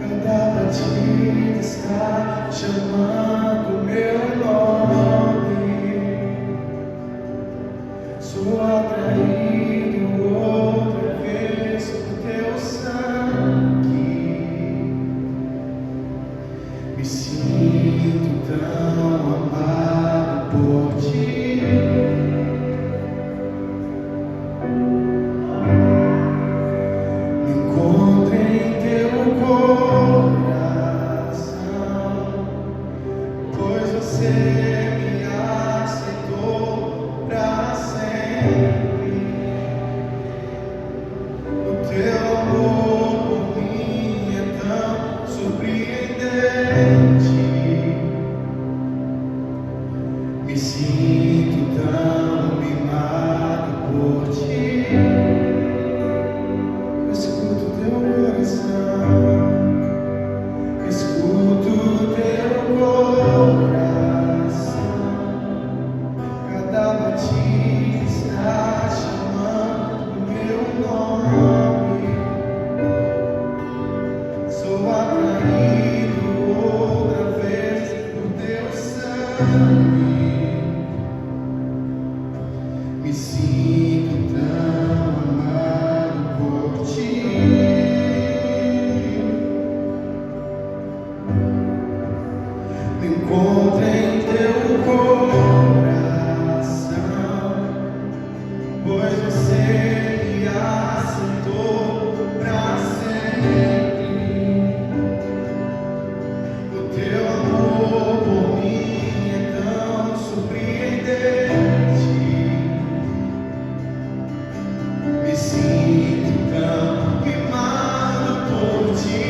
Cada batida está chamando meu nome. Sou atraído outra vez por teu sangue. Me sinto tão amado por ti. Me encontro em teu coração, pois você me aceitou pra sempre. O teu amor por mim é tão surpreendente. Me sinto tão mimado por ti. Eu escuto teu coração, escuto teu coração. Cada batida está chamando o meu nome. Sou atraído outra vez por teu sangue. Me sinto tão amado por ti. Me encontro em teu coração, pois você me aceitou pra sempre. O teu amor por mim é tão surpreendente. Me sinto tão mimado por ti.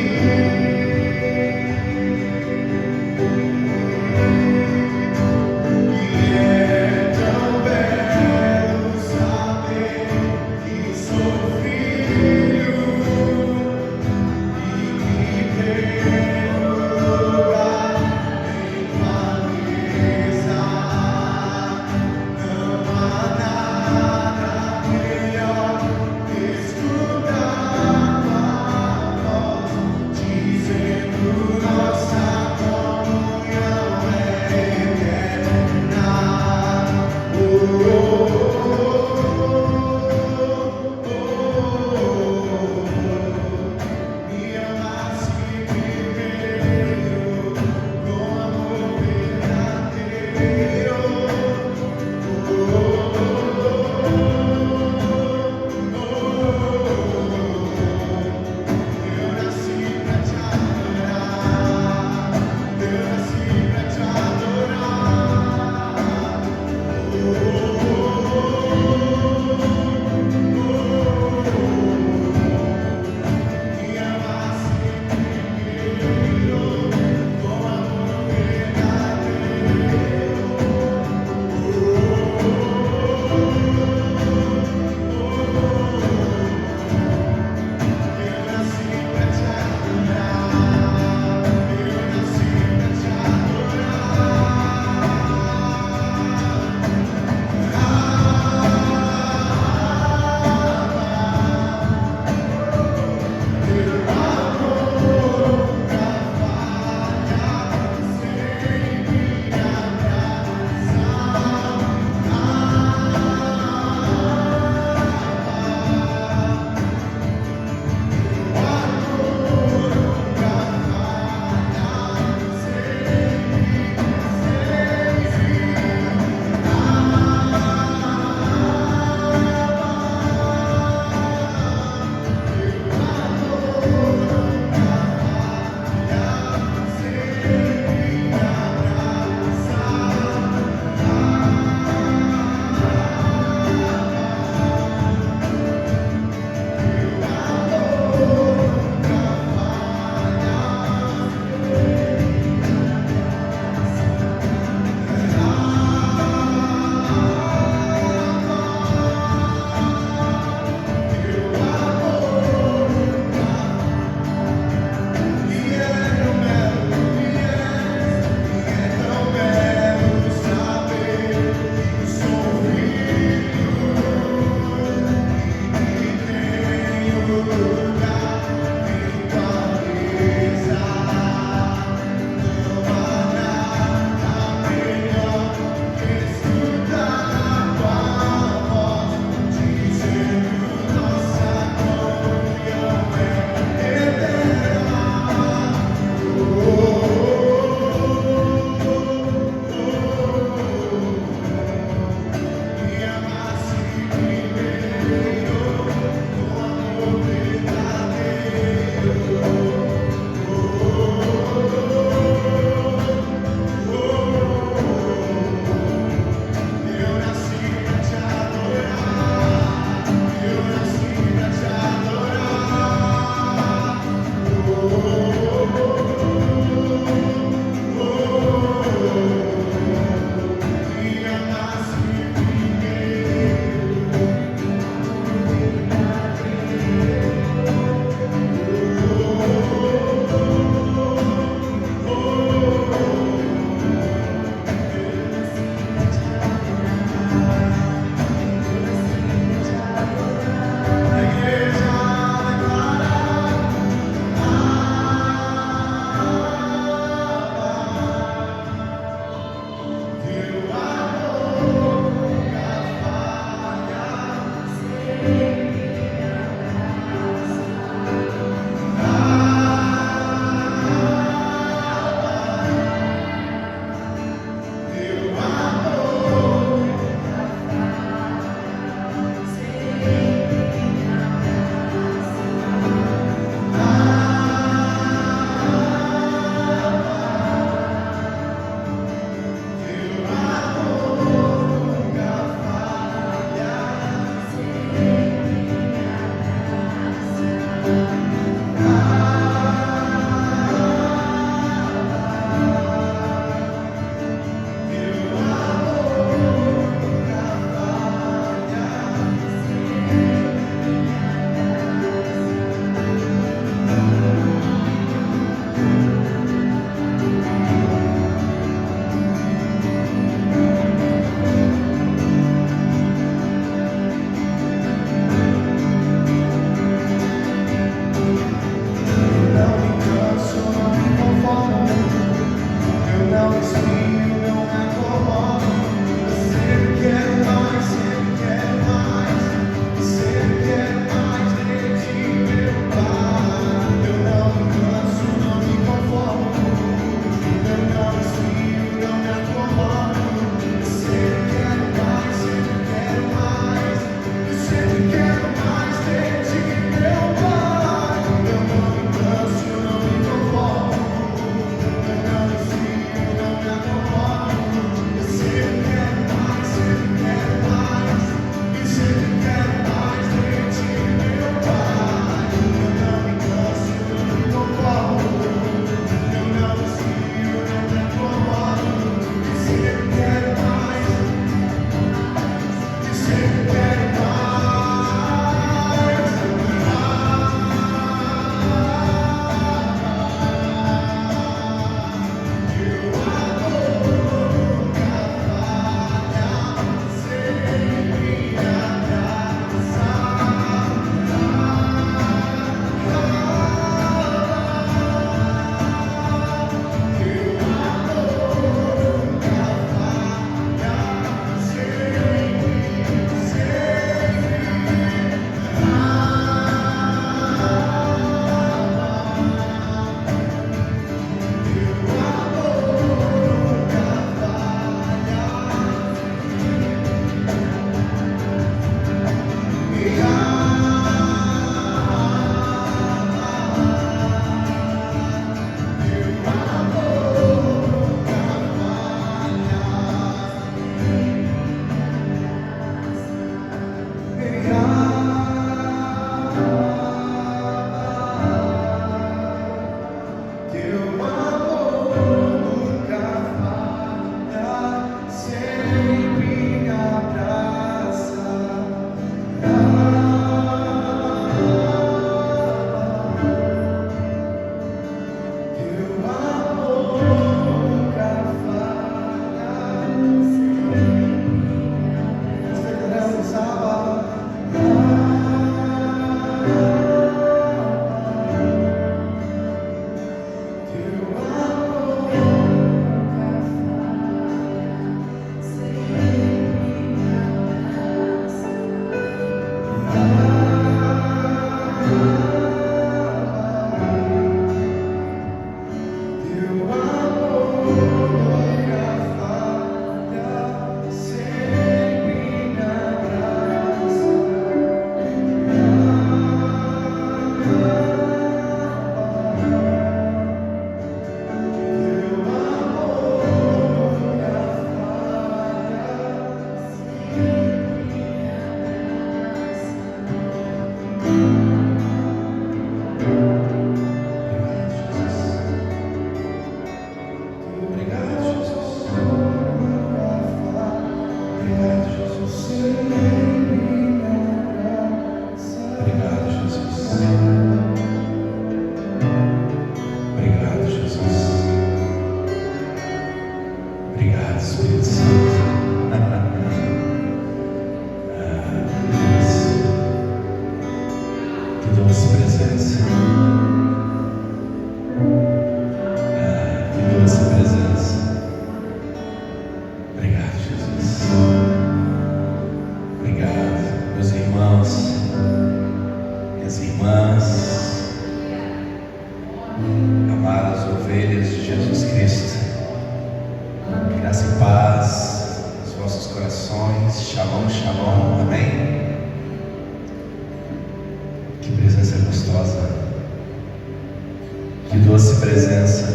Que doce presença.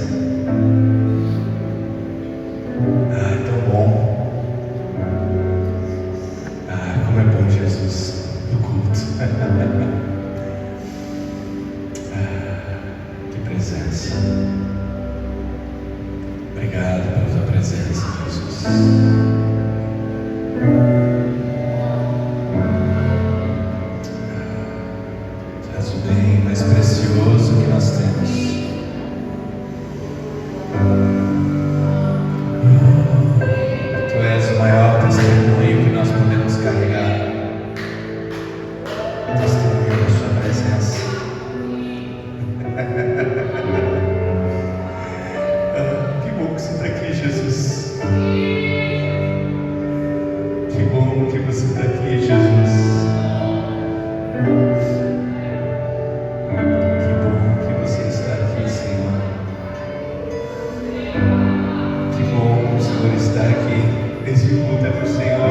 Ah, é tão bom. Ah, como é bom Jesus no culto. Ah, que presença. Obrigado pela tua presença, Jesus. És o bem mais precioso que nós temos. Tu és o maior testemunho que nós podemos carregar. O testemunho da sua presença. Que bom que você está aqui, Jesus. Que bom que você está aqui, Jesus. Que bom que você está aqui, Senhor. Que bom o Senhor está aqui. Esse culto é para o Senhor.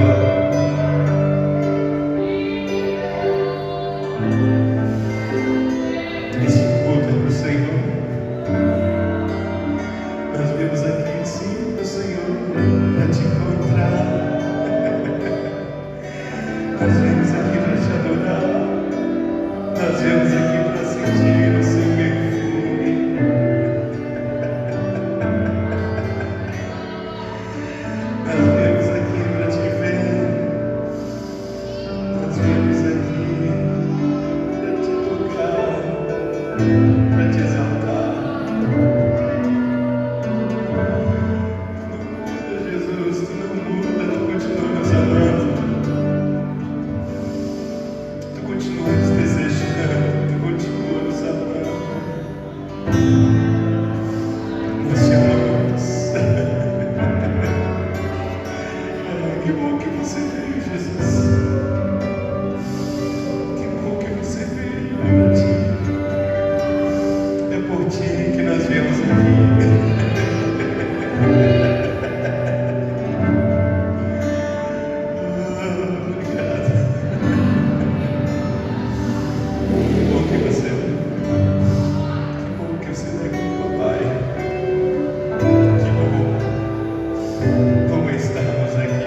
Esse culto é para o Senhor. Nós viemos aqui, sim, para o Senhor, para te encontrar. Nós viemos aqui para te adorar. Nós viemos aqui para sentir o seu perfume. Nós viemos aqui para te ver. Nós viemos aqui para te tocar, para te exaltar. Não muda, Jesus, tu não muda, tu continua nos amando. Tu continua nos desejando, tu continua nos amando. Nós te amamos. Que bom que você veio, Jesus. Que bom que você veio, por ti. É por ti que nós viemos aqui. Obrigado. Que bom que você veio. Que bom que você está aqui, papai. Que bom. Como estamos aqui.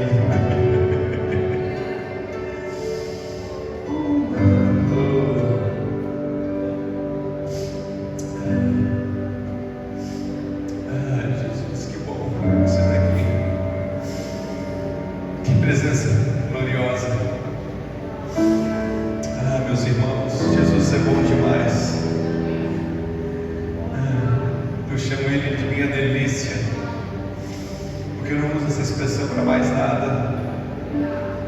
Ah, Jesus, que bom você está aqui. Que presença gloriosa. Ah, meus irmãos, Jesus é bom demais. Eu chamo Ele de minha delícia, porque eu não uso essa expressão para mais nada.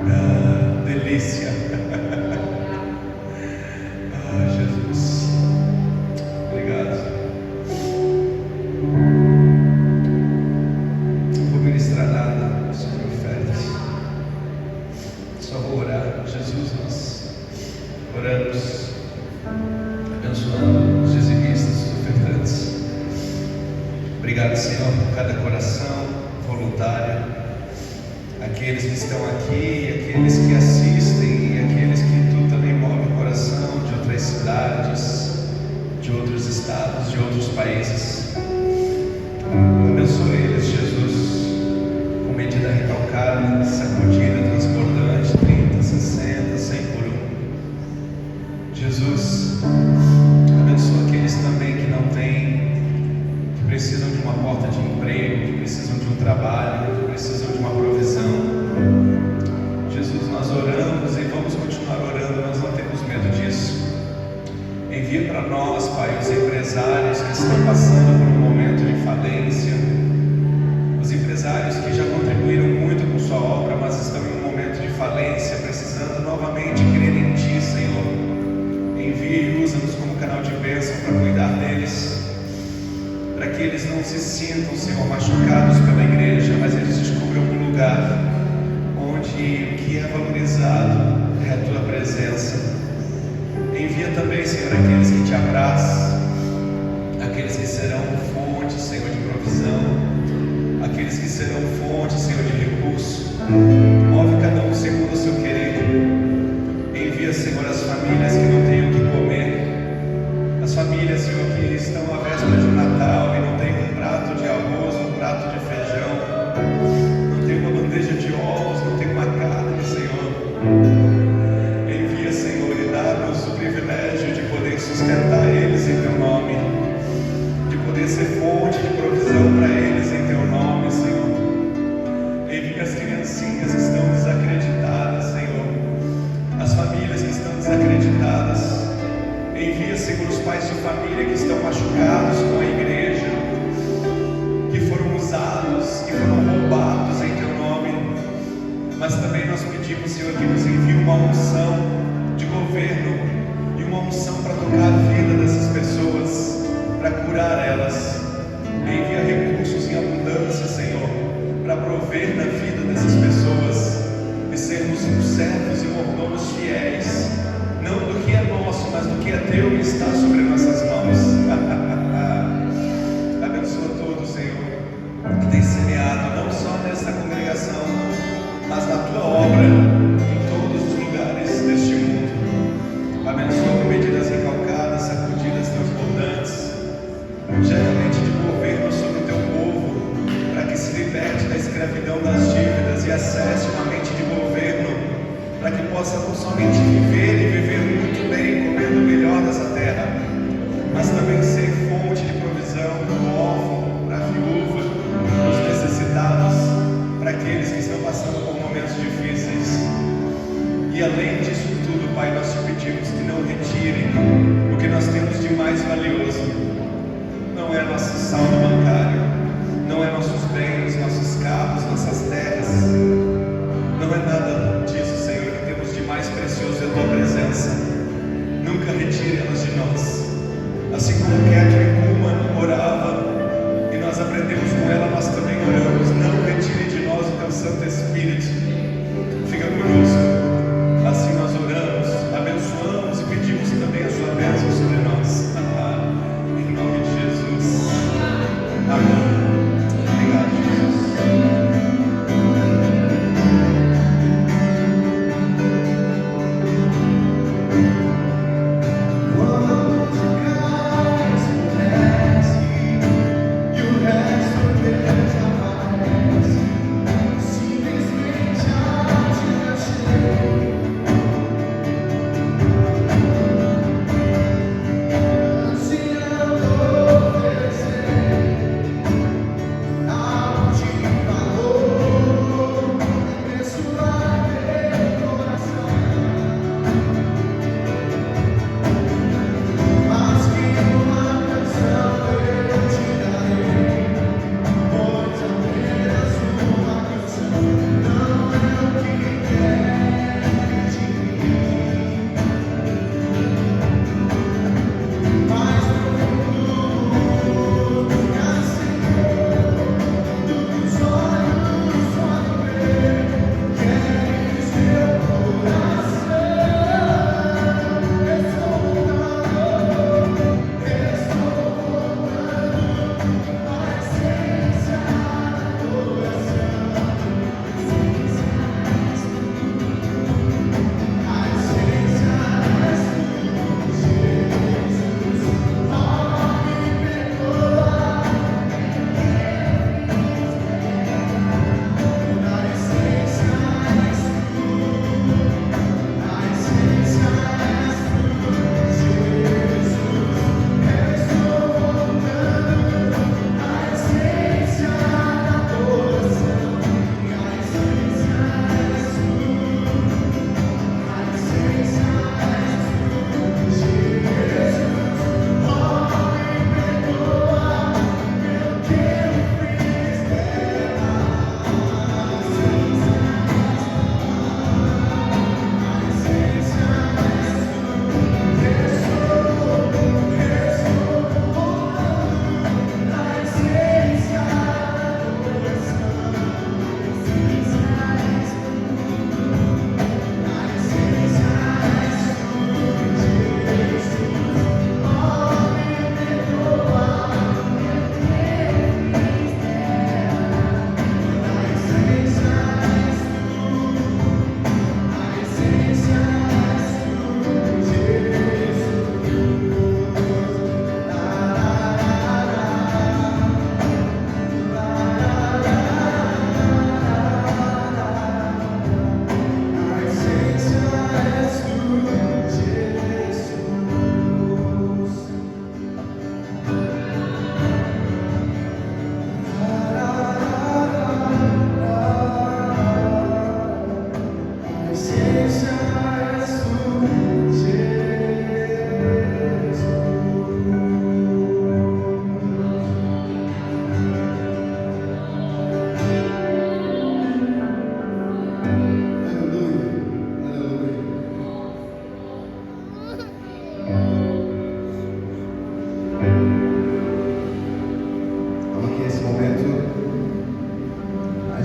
Ah, delícia. Ah, Jesus, obrigado. Não vou ministrar nada sobre ofertas, só vou orar. Jesus, nós oramos abençoando os dizimistas, os ofertantes. Obrigado, Senhor, por cada coração voluntário, aqueles que estão aqui, aqueles que assistem e aqueles que Tu também move o coração de outras cidades, de outros estados, de outros países. Abençoe eles, Jesus, com medida recalcada, sacudida, transbordante, 30, 60, 100 por um. Jesus, abençoa aqueles também que não têm, que precisam de uma porta de emprego, que precisam de um trabalho, que precisam de uma provisão. Jesus, nós oramos e vamos continuar orando, nós não temos medo disso. Envia para nós, Pai, os empresários que estão passando por um momento de falência, os empresários que já contribuíram muito com sua obra, mas estão em um momento de falência, precisando novamente crer em Ti, Senhor. Envia e usa-nos como canal de bênção para cuidar deles, para que eles não se sintam, Senhor, machucados pela igreja, mas eles descubram um lugar onde o que é valorizado é a Tua presença. Envia também, Senhor, aqueles que Te abraçam, aqueles que serão fonte, Senhor, de provisão, aqueles que serão fonte, Senhor, de recurso. Move cada um segundo o seu querer. Envia, Senhor, as famílias que não têm o que comer, as famílias, Senhor, que estão à véspera de Senhor que nos envia uma unção de governo e uma unção para tocar a vida dessas pessoas, para curar elas. Envia recursos em abundância, Senhor, para prover na vida dessas pessoas e sermos servos e mordomos fiéis, não do que é nosso, mas do que é teu e está sobre nossas mãos. Abençoa todos, Senhor, que tem semeado não só nesta congregação, mas na tua obra em todos os lugares deste mundo. Abençoa com medidas recalcadas, sacudidas, transbordantes, geralmente de governo sobre o teu povo, para que se liberte da escravidão das dívidas e acesse uma mente de governo, para que possa não somente viver e viver muito bem, comendo o melhor dessa terra, mas também ser fonte de provisão para o órfão, para a viúva, para os necessitados, para aqueles que estão passando por momentos difíceis. E além disso tudo, Pai, nós te pedimos que não retirem o que nós temos de mais valioso. Não é nosso saldo bancário, não é nossos bens, nossos carros, nossas terras, não é nada disso, Senhor. O que temos de mais precioso é a tua presença. Nunca retire elas de nós. Assim como Ketro e Kuma orava e nós aprendemos com ela, nós também oramos. Não retire de nós o teu Santo Espírito. Fica conosco. Assim nós oramos, abençoamos e pedimos também a sua bênção sobre nós. Em nome de Jesus. Amém. Obrigado, Jesus. Vamos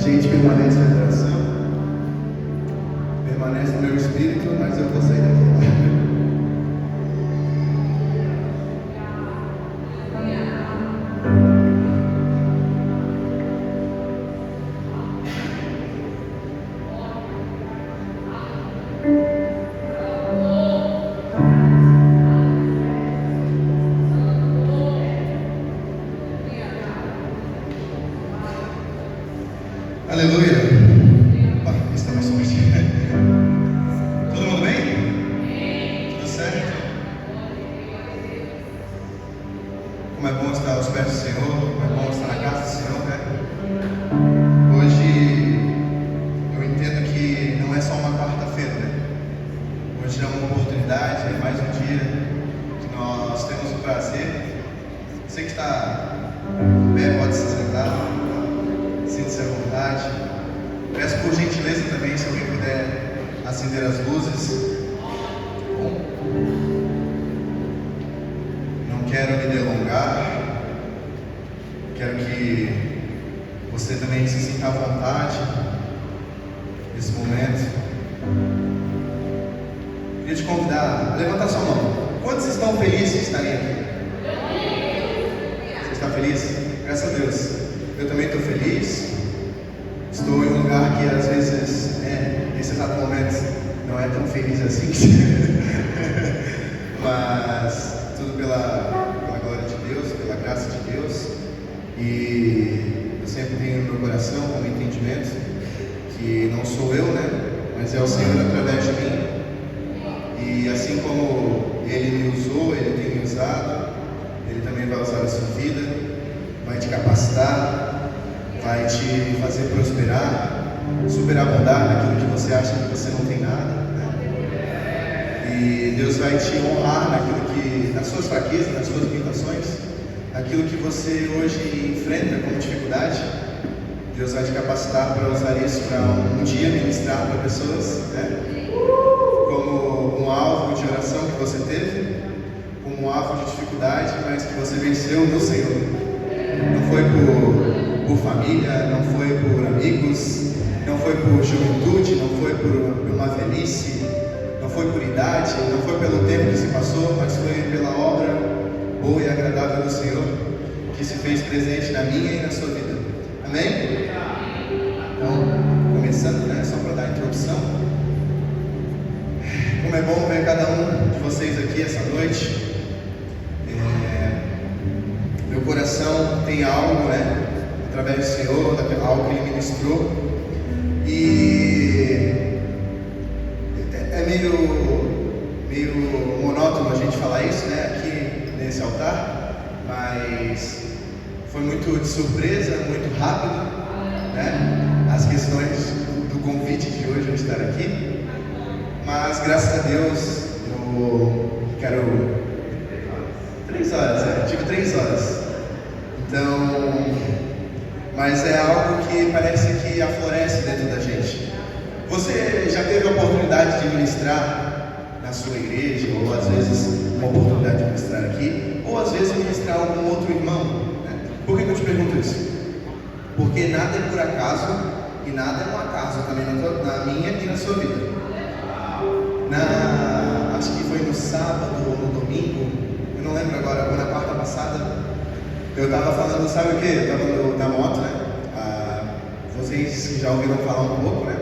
gente permanece na adoração, permanece no meu espírito, mas eu vou sair daqui. Aleluia. Opa, está mais forte. Todo mundo bem? Tudo certo? Como é bom estar aos pés do Senhor, como é bom estar na casa do Senhor, né? Hoje eu entendo que não é só uma quarta-feira, né? Hoje é uma oportunidade, é mais um dia que nós temos o prazer. Você que está em pé, pode se sentar. Sinta-se à vontade. Peço por gentileza também, se alguém puder acender as luzes. Bom, não quero me delongar. Quero que você também se sinta à vontade nesse momento. Queria te convidar a levantar sua mão. Quantos estão felizes de estarem aqui? Você está feliz? Graças a Deus. Eu também estou feliz. Estou em um lugar que às vezes, nesse exato momento, não é tão feliz assim. Mas tudo pela glória de Deus, pela graça de Deus. E eu sempre tenho no meu coração como entendimento que não sou eu, né? Mas é o Senhor através de mim. E assim como Ele me usou, Ele tem me usado, Ele também vai usar a sua vida, vai te capacitar, vai te fazer prosperar, superabundar naquilo que você acha que você não tem nada, né? E Deus vai te honrar nas suas fraquezas, nas suas limitações, naquilo que você hoje enfrenta como dificuldade. Deus vai te capacitar para usar isso para um dia ministrar para pessoas, né? Como um alvo de oração que você teve, como um alvo de dificuldade, mas que você venceu no Senhor. Não foi por família, não foi por amigos, não foi por juventude, não foi por uma velhice, não foi por idade, não foi pelo tempo que se passou, mas foi pela obra boa e agradável do Senhor que se fez presente na minha e na sua vida. Amém? Então, começando, né, só para dar a introdução. Como é bom ver cada um de vocês aqui essa noite. Meu coração tem algo, né, através do Senhor, algo que Ele ministrou, e é meio monótono a gente falar isso, né, aqui nesse altar, mas foi muito de surpresa, muito rápido, né, as questões do convite de hoje eu estar aqui, mas graças a Deus eu quero 3 horas, tive 3 horas. Então, mas é algo que parece que aflorece dentro da gente. Você já teve a oportunidade de ministrar na sua igreja, ou às vezes uma oportunidade de ministrar aqui, ou às vezes ministrar algum outro irmão, né? Por que eu te pergunto isso? Porque nada é por acaso e nada é um acaso também na minha e na sua vida. Acho que foi no sábado ou no domingo, eu não lembro agora, ou na quarta passada. Eu estava falando, sabe o que? Eu estava na moto, né? Vocês já ouviram falar um pouco, né?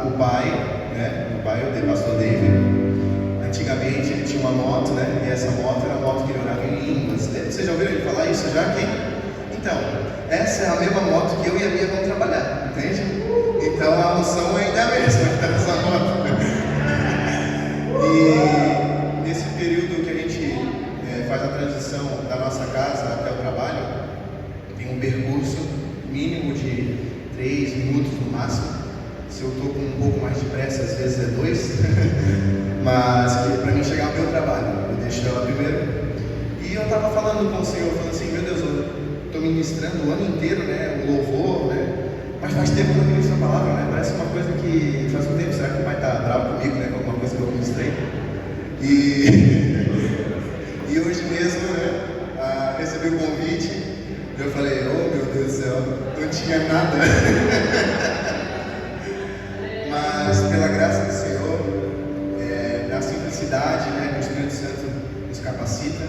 O pai, o pastor David, antigamente ele tinha uma moto, né? E essa moto era a moto que ele orava em línguas. Vocês já ouviram ele falar isso já aqui? Então, essa é a mesma moto que eu e a Bia vamos trabalhar, entende? Então a noção ainda é a mesma dessa moto. E nesse período que a gente faz a transição da nossa casa até o trabalho, tem um percurso mínimo de 3 minutos no máximo. Se eu estou com um pouco mais de pressa, às vezes é 2, mas para mim chegar ao meu trabalho, eu deixo ela primeiro. E eu estava falando com o Senhor, falando assim, meu Deus, eu estou ministrando o ano inteiro, né, o louvor, né, mas faz tempo que eu não ministro a palavra, né, parece uma coisa que faz um tempo. Será que o pai está bravo comigo, né, com alguma coisa que eu ministrei? E hoje mesmo, né, recebi o convite, eu falei, oh meu Deus do céu, não tinha nada. Mas pela graça do Senhor, na simplicidade, né, que o Espírito Santo nos capacita,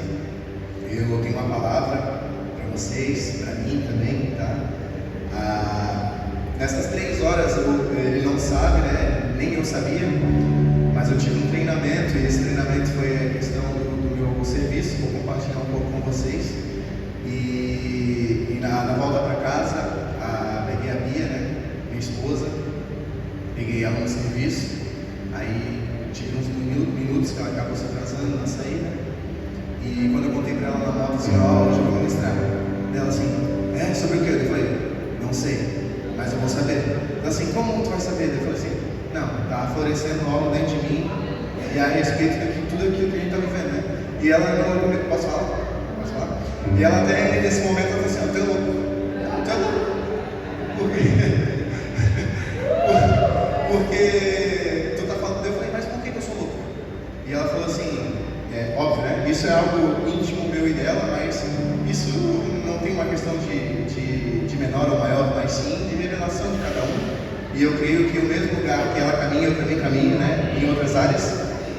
eu tenho uma palavra para vocês, para mim também, tá? Nessas 3 horas, ele não sabe, né, nem eu sabia, mas eu tive um treinamento, e esse treinamento foi a questão do meu serviço. Vou compartilhar um pouco com vocês. E na volta para casa, peguei a Bia, né, minha esposa, peguei ela no serviço, aí tive uns minutos que ela acabou se atrasando na saída, e quando eu contei para ela na moto assim, hoje eu vou ministrar, ela assim, sobre o que? Eu falei, não sei, mas eu vou saber. Ela assim, como tu vai saber? Eu falei assim, não, está florescendo algo dentro de mim, e a respeito de tudo aquilo que a gente está vivendo, né? E ela não, posso falar? Posso falar? E ela até nesse momento ela falou assim, tu é louco. Tu é louco. Por quê? Porque tu tá falando, eu falei, mas por que eu sou louco? E ela falou assim, óbvio, né? Isso é algo íntimo meu e dela, mas isso não tem uma questão de menor ou maior, mas sim de revelação de cada um. E eu creio que o mesmo lugar que ela caminha, eu também caminho, né? Em outras áreas.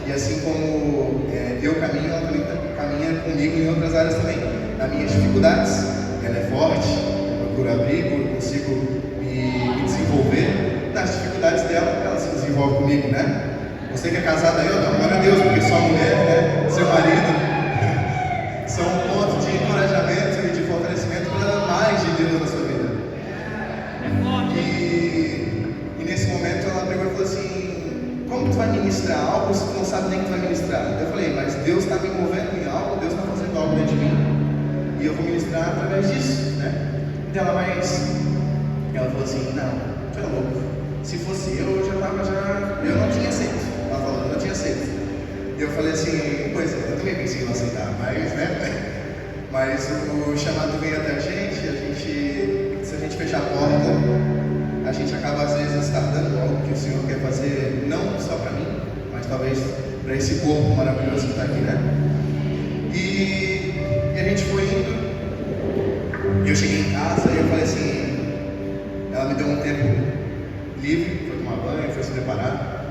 E assim como eu caminho, ela também caminha comigo em outras áreas também. Nas minhas dificuldades, ela é forte, eu procuro abrigo, eu consigo me desenvolver. Nas dificuldades dela, ela se desenvolve comigo, né? Você que é casado aí, ó, glória a Deus, porque sua mulher, né, seu marido, são um ponto de encorajamento e de fortalecimento para mais de Deus na sua vida. E nesse momento ela pegou e falou assim, como tu vai ministrar algo se tu não sabe nem o que tu vai ministrar? Eu falei, mas Deus está me envolvendo em algo, Deus está fazendo algo dentro de mim, e eu vou ministrar através disso, né? Então ela falou assim, não, tu é louco, se fosse eu não tinha aceito. Ela falou, eu não tinha aceito. E eu falei assim, pois é, eu também pensei em aceitar, mas o chamado veio até a gente, se a gente fechar a porta, a gente acaba às vezes tardando algo que o Senhor quer fazer, não só para mim, mas talvez para esse corpo maravilhoso que está aqui, né? E a gente foi indo, e eu cheguei em casa e eu falei assim, ela me deu um tempo livre, foi tomar banho, foi se preparar,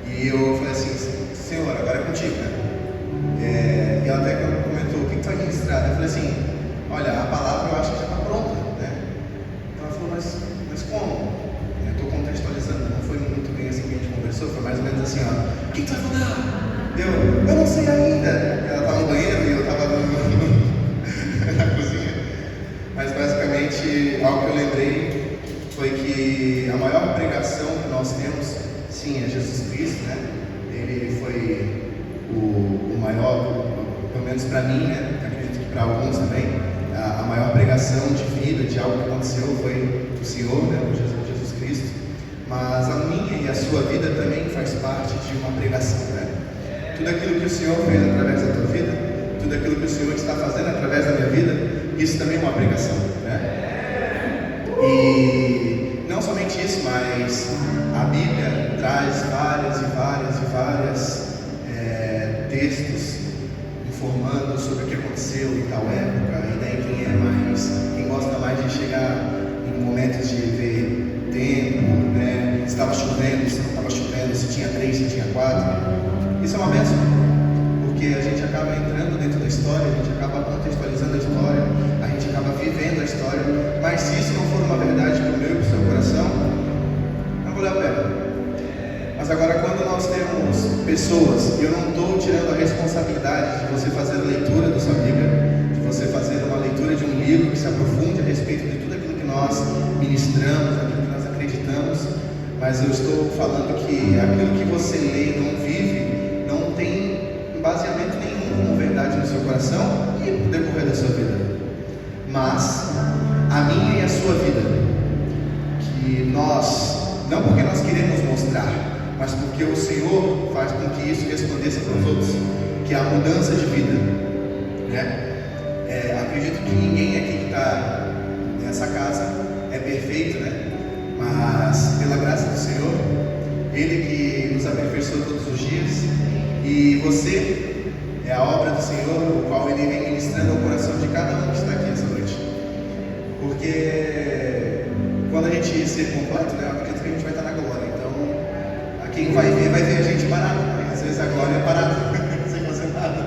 e eu falei assim, Senhor, agora é contigo, né? E ela até comentou, o que tu vai ministrar? Eu falei assim, olha, a palavra eu acho que já está pronta, né? Ela falou, mas como? Eu estou contextualizando, não foi muito bem assim que a gente conversou, foi mais ou menos assim, ó, o que tu vai falar? Eu não sei ainda. Ela estava no banheiro e eu estava na cozinha. Mas basicamente, algo que eu lembrei foi que a maior pregação que nós temos, sim, é Jesus Cristo, né? Ele foi o maior, pelo menos para mim, né? Acredito que para alguns também, a maior pregação de vida, de algo que aconteceu foi o Senhor, né? O Jesus Cristo. Mas a minha e a sua vida também faz parte de uma pregação, né? Tudo aquilo que o Senhor fez através da tua vida, tudo aquilo que o Senhor está fazendo através da minha vida, isso também é uma pregação, né? E não somente isso, mas a Bíblia traz vários textos informando sobre o que aconteceu em tal época, e daí quem gosta mais de chegar em momentos de ver tempo, né? Se estava chovendo, se não estava chovendo, se tinha 3, se tinha 4. Isso é uma bênção, porque a gente acaba entrando dentro da história, a gente acaba contextualizando a história, a gente acaba vivendo a história, mas se isso não for uma verdade para o meu e para o seu coração, não vale a pena. Mas agora, quando nós temos pessoas, e eu não estou tirando a responsabilidade de você fazer a leitura da sua Bíblia, de você fazer uma leitura de um livro que se aprofunde a respeito de tudo aquilo que nós ministramos, aquilo que nós acreditamos, mas eu estou falando que aquilo que você lê e não vive, não tem baseamento nenhum como verdade no seu coração e no decorrer da sua vida. Mas a minha e a sua vida, que nós, não porque nós queremos mostrar, mas porque o Senhor faz com que isso resplandeça para os outros, que é a mudança de vida, né? Acredito que ninguém aqui que está nessa casa é perfeito, né? Mas pela graça do Senhor, Ele que nos aperfeiçoa todos os dias, e você é a obra do Senhor, o qual Ele vem ministrando ao coração de cada um que está aqui essa noite. Porque quando a gente ser completo, né, eu acredito que a gente vai estar na glória. Então, quem vai ver a gente parado, né? Às vezes a glória é parada, sem fazer nada.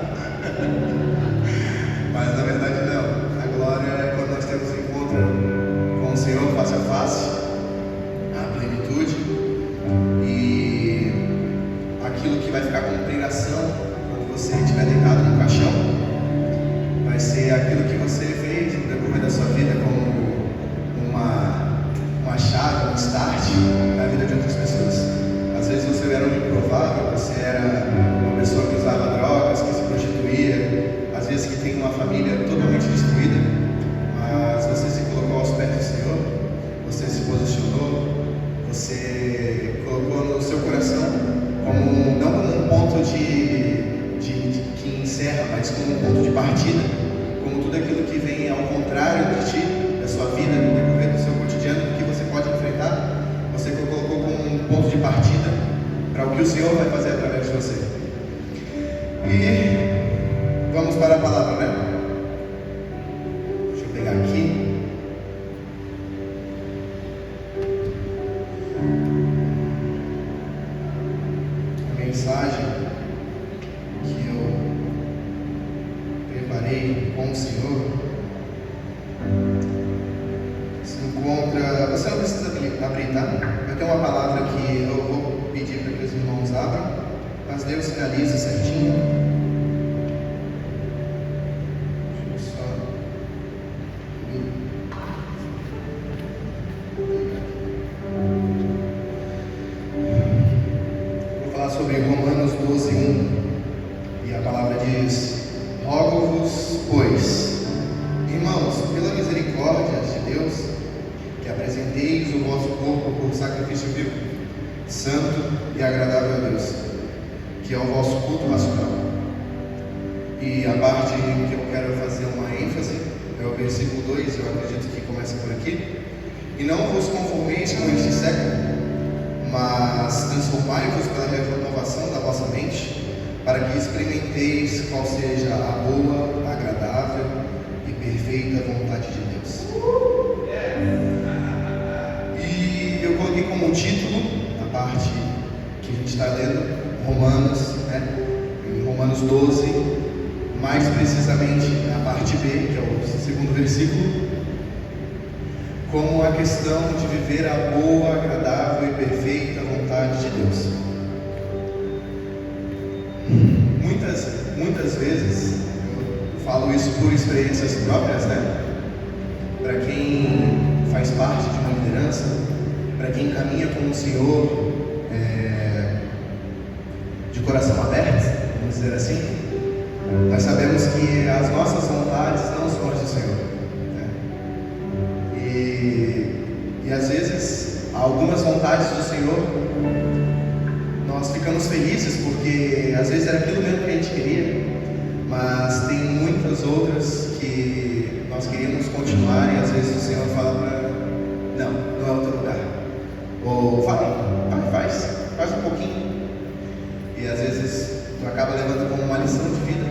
Mas na verdade não. A glória é quando nós temos um encontro com o Senhor face a face, a plenitude, e aquilo que vai ficar como pregação quando você estiver deitado no caixão vai ser aquilo que você fez no decorrer da sua vida como uma chave, um start na vida de outras pessoas. Às vezes você era um improvável, você era uma pessoa que usava drogas, que se prostituía, às vezes que tem uma família totalmente destruída, mas você se colocou aos pés do Senhor, você se posicionou, você colocou no seu coração como, não como um ponto que encerra, mas como um ponto de partida, como tudo aquilo que vem ao contrário de ti, da sua vida, no decorrer do seu cotidiano, do que você pode enfrentar, você colocou como um ponto de partida para o que o Senhor vai fazer através de você. E vamos para a palavra, né? Deixa eu pegar aqui. A mensagem que eu preparei com o Senhor se encontra. Você não precisa abrir, tá? Eu tenho uma palavra que eu vou pedir para que os irmãos abram, mas Deus sinaliza certinho. Deixa eu só. Vou falar sobre Romanos 12:1 e a palavra diz: rogo-vos, pois, irmãos, pela misericórdia de Deus, que apresenteis o vosso corpo por sacrifício vivo, santo e agradável a Deus, que é o vosso culto racional. E a parte que eu quero fazer uma ênfase é o versículo 2, eu acredito que começa por aqui. E não vos conformeis com este século, mas transformai-vos pela renovação da vossa mente, para que experimenteis qual seja a boa, agradável e perfeita vontade de Deus. E eu coloquei como título a parte que a gente está lendo, Romanos, né? Em Romanos 12, mais precisamente a parte B, que é o segundo versículo, como a questão de viver a boa, agradável e perfeita vontade de Deus. Muitas vezes, eu falo isso por experiências próprias, né? Para quem faz parte de uma liderança, para quem caminha com o Senhor de coração aberto, vamos dizer assim, nós sabemos que as nossas vontades não são as do Senhor, né? E às vezes, algumas vontades do Senhor, nós ficamos felizes porque às vezes era aquilo mesmo que a gente queria, mas tem muitas outras que nós queríamos continuar e às vezes o Senhor fala para não é o teu lugar, ou faz um pouquinho, e às vezes tu acaba levando como uma lição de vida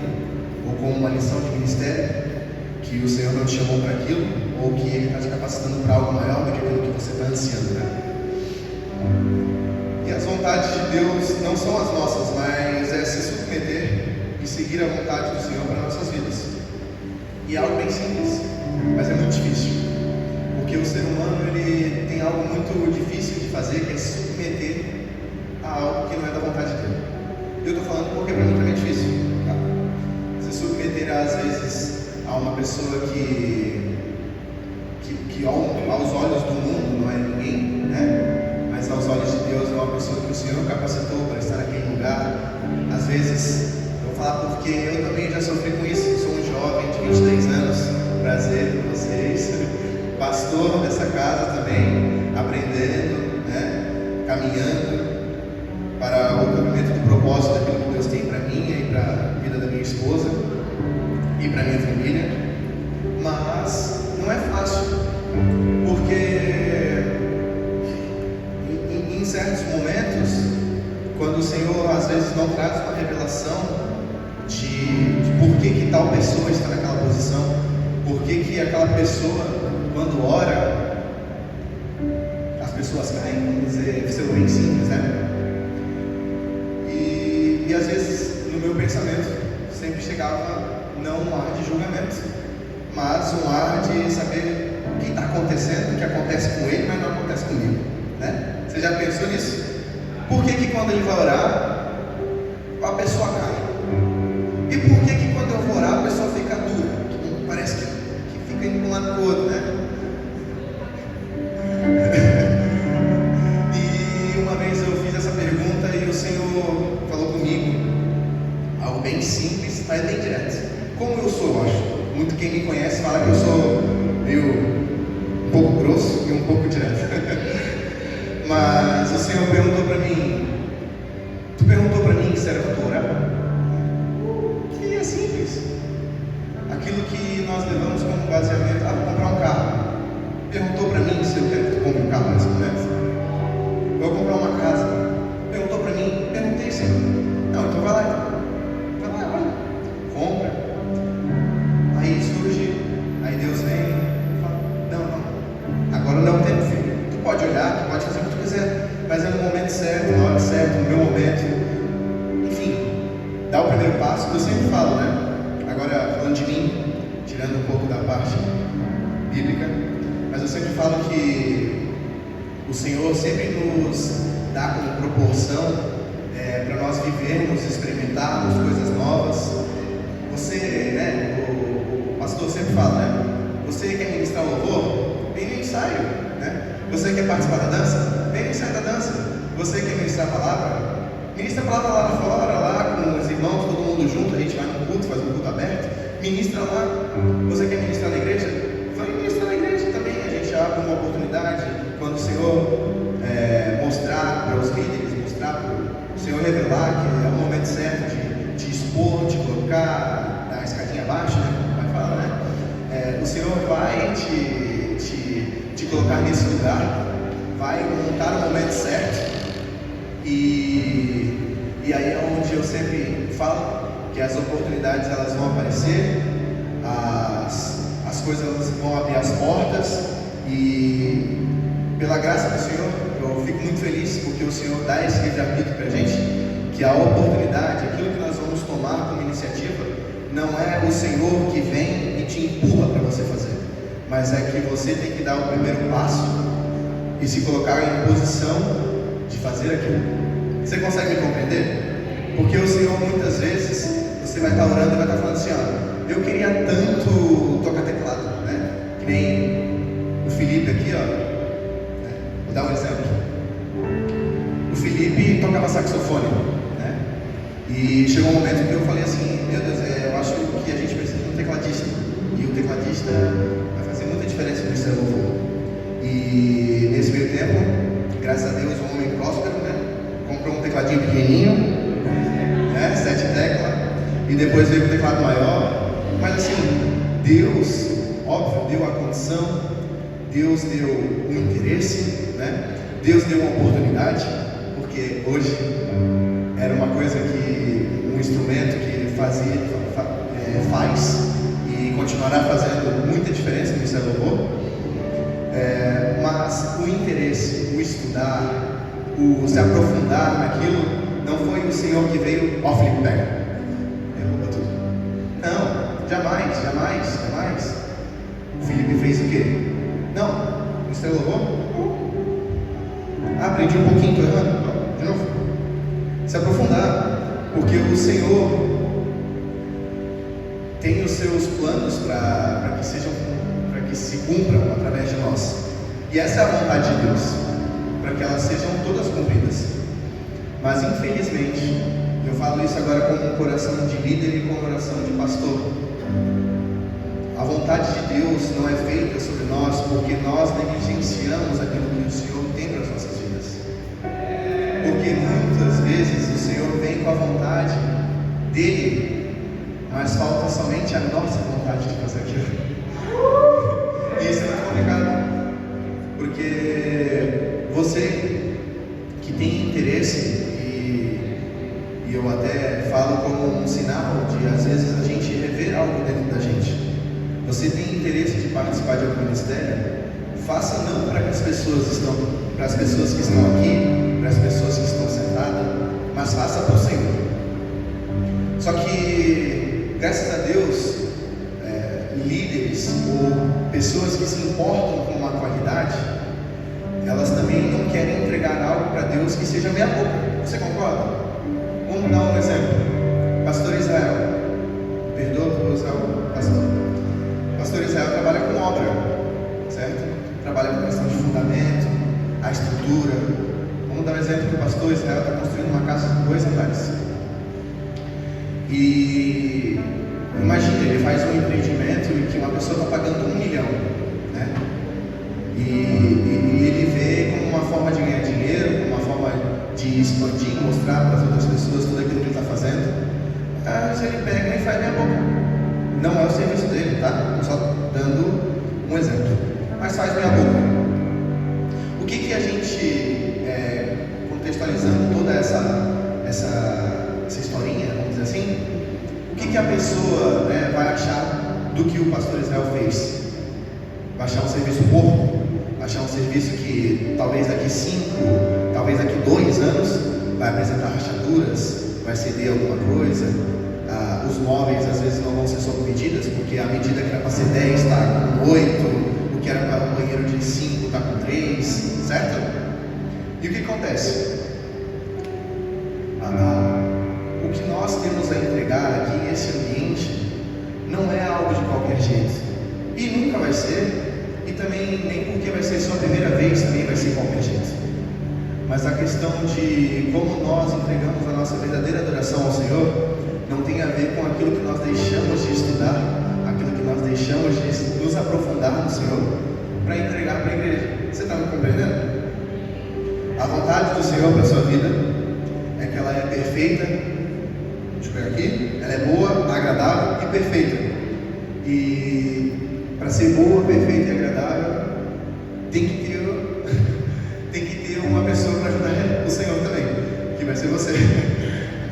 ou como uma lição de ministério, que o Senhor não te chamou para aquilo, ou que Ele está te capacitando para algo maior do que aquilo que você está ansiando, né? E as vontades de Deus não são as nossas, mas é se submeter e seguir a vontade do Senhor para nossas vidas. E é algo bem simples, mas é muito difícil, porque o ser humano ele tem algo muito difícil de fazer, que é se submeter a algo que não é da vontade dele. Eu estou falando porque para mim também é difícil, tá? Se submeter às vezes a uma pessoa que aos olhos do mundo não é ninguém, né? Mas aos olhos de Deus é uma pessoa que o Senhor capacitou para estar naquele lugar. Às vezes, eu vou falar porque eu também já sofri com isso. Eu sou um jovem de 23 anos, prazer com vocês, pastor dessa casa também, aprendendo, né? Caminhando para o cumprimento do propósito daquilo que Deus tem para mim e para a vida da minha esposa e para a minha família. Mas não é fácil, porque em certos momentos, quando o Senhor às vezes não traz uma revelação de por que tal pessoa está naquela posição, por que aquela pessoa, quando ora, pensamento sempre chegava não um ar de julgamento, mas um ar de saber o que está acontecendo, o que acontece com ele, mas não acontece comigo, né? Você já pensou nisso? Por que quando ele vai orar, a pessoa cai? E por que quando eu vou orar, a pessoa fica dura? Parece que fica indo de um lado para o outro, né? E uma vez eu fiz essa pergunta e o Senhor falou comigo algo bem simples, mas bem direto. Como eu sou, eu acho. Muito quem me conhece fala que eu sou meio um pouco grosso e um pouco direto. Mas o Senhor perguntou para mim, tu perguntou para mim se era para tu orar? Que é simples. Aquilo que nós levamos como baseamento, vou comprar um carro. Perguntou para mim se eu quero que tu compre um carro nesse momento. Vou comprar uma casa. Perguntou para mim, perguntei, Senhor. Não, então vai lá. Vai lá, olha. Compra. Aí surge, aí Deus vem e fala, não, agora não é o tempo, filho. Tu pode olhar, tu pode fazer o que tu quiser, mas é no momento certo, na hora certa, no meu momento. Enfim, dá o primeiro passo, eu sempre falo, né? Agora, falando de mim, tirando um pouco da parte bíblica, mas eu sempre falo que o Senhor sempre nos dá como proporção para nós vivermos, experimentarmos coisas novas. Você, né, o pastor sempre fala, né? Você quer ministrar louvor? Vem no ensaio, né? Você quer participar da dança? Vem no ensaio da dança. Você quer ministrar a palavra? Ministra a palavra lá fora, lá com os irmãos, todo mundo junto, a gente vai no culto, faz um culto aberto, ministra lá. Você quer ministrar na igreja? Vai ministrar na igreja também, a gente abre uma oportunidade, quando o Senhor mostrar para os líderes, mostrar para o Senhor revelar que é o momento certo de expor, de colocar a escadinha abaixo, né? Como vai falar, né? O Senhor vai te colocar nesse lugar, vai montar o momento certo, e aí é onde eu sempre falo que as oportunidades elas vão aparecer, as coisas vão abrir as portas, e pela graça do Senhor eu fico muito feliz porque o Senhor dá esse livre-arbítrio para a gente, que a oportunidade, aquilo que nós vamos tomar como iniciativa, não é o Senhor que vem e te empurra para você fazer, mas é que você tem que dar o primeiro passo e se colocar em posição de fazer aquilo. Você consegue me compreender? Porque o Senhor muitas vezes, você vai estar orando e vai estar falando assim, ó, eu queria tanto tocar teclado, né? Que nem o Felipe aqui, ó, né? Vou dar um exemplo. O Felipe tocava saxofone, né? E chegou um momento que eu falei assim, meu Deus, eu acho que a gente precisa de um tecladista, e o tecladista vai fazer muita diferença no seu louvor. E nesse meio tempo, graças a Deus, um homem próspero, né? Comprou um tecladinho pequenininho, né? 7 teclas, e depois veio o teclado maior. Mas assim, Deus, óbvio, deu a condição, Deus deu o interesse, né? Deus deu uma oportunidade, porque hoje era uma coisa que um instrumento que faz e continuará fazendo muita diferença no seu louvor. Mas o interesse, o estudar, o se aprofundar naquilo, não foi o Senhor que veio, ó Felipe, pega, derruba tudo. Não, jamais. O Felipe fez o quê? Não, ministério louvor? Aprendi um pouquinho, estou errando, de novo. Se aprofundar, porque o Senhor tem os seus planos para que se cumpram através de nós. E essa é a vontade de Deus, para que elas sejam todas cumpridas. Mas infelizmente, eu falo isso agora com um coração de líder e com um coração de pastor. A vontade de Deus não é feita sobre nós porque nós negligenciamos aquilo que o Senhor tem para as nossas vidas. Porque muitas vezes o Senhor vem com a vontade dele, mas falta somente a nossa vontade de fazer aquilo. E isso é muito complicado, porque você que tem interesse, e eu até falo como um sinal de às vezes a gente rever algo dentro da gente. Você tem interesse de participar de algum ministério? Faça não para as pessoas que estão aqui, para as pessoas que estão sentadas, mas faça para o Senhor. Só que, graças a Deus, líderes ou pessoas que se importam com a qualidade, elas também não querem entregar algo para Deus que seja meia boca. Você concorda? Vamos dar um exemplo. Pastor Israel, perdoa por usar o pastor. Pastor Israel trabalha com obra, certo? Trabalha com questão de fundamento, a estrutura. Vamos dar um exemplo que o pastor Israel está construindo uma casa de 2 andares. E imagina, ele faz um empreendimento em que uma pessoa está pagando 1 milhão, né? E ele vê como uma forma de ganhar dinheiro, como uma forma de expandir, mostrar para as outras pessoas tudo aquilo que ele está fazendo. Se ele pega e faz meia boca. Não é o serviço dele, tá? Só dando um exemplo. Mas faz meia boca. O que a gente, contextualizando toda essa historinha, vamos dizer assim, o que a pessoa, né, vai achar do que o pastor Israel fez? Vai achar um serviço porco? Vai achar um serviço que talvez daqui 5, talvez daqui 2 anos vai apresentar rachaduras, vai ceder alguma coisa? Os móveis às vezes não vão ser sob medidas, porque a medida que era para ser 10 está com 8, o que era para um banheiro de 5 está com 3, certo? E o que acontece? O que nós temos a entregar aqui, esse ambiente, não é algo de qualquer jeito. E nunca vai ser, e também nem porque vai ser sua primeira vez, também vai ser qualquer jeito. Mas a questão de como nós entregamos a nossa verdadeira adoração ao Senhor não tem a ver com aquilo que nós deixamos de estudar, aquilo que nós deixamos de nos aprofundar no Senhor para entregar para a igreja. Você está me compreendendo? A vontade do Senhor para a sua vida é que ela é perfeita. Deixa eu ver aqui. Ela é boa, agradável e perfeita. E para ser boa, perfeita e agradável, tem que ter uma pessoa para ajudar o Senhor também, que vai ser você.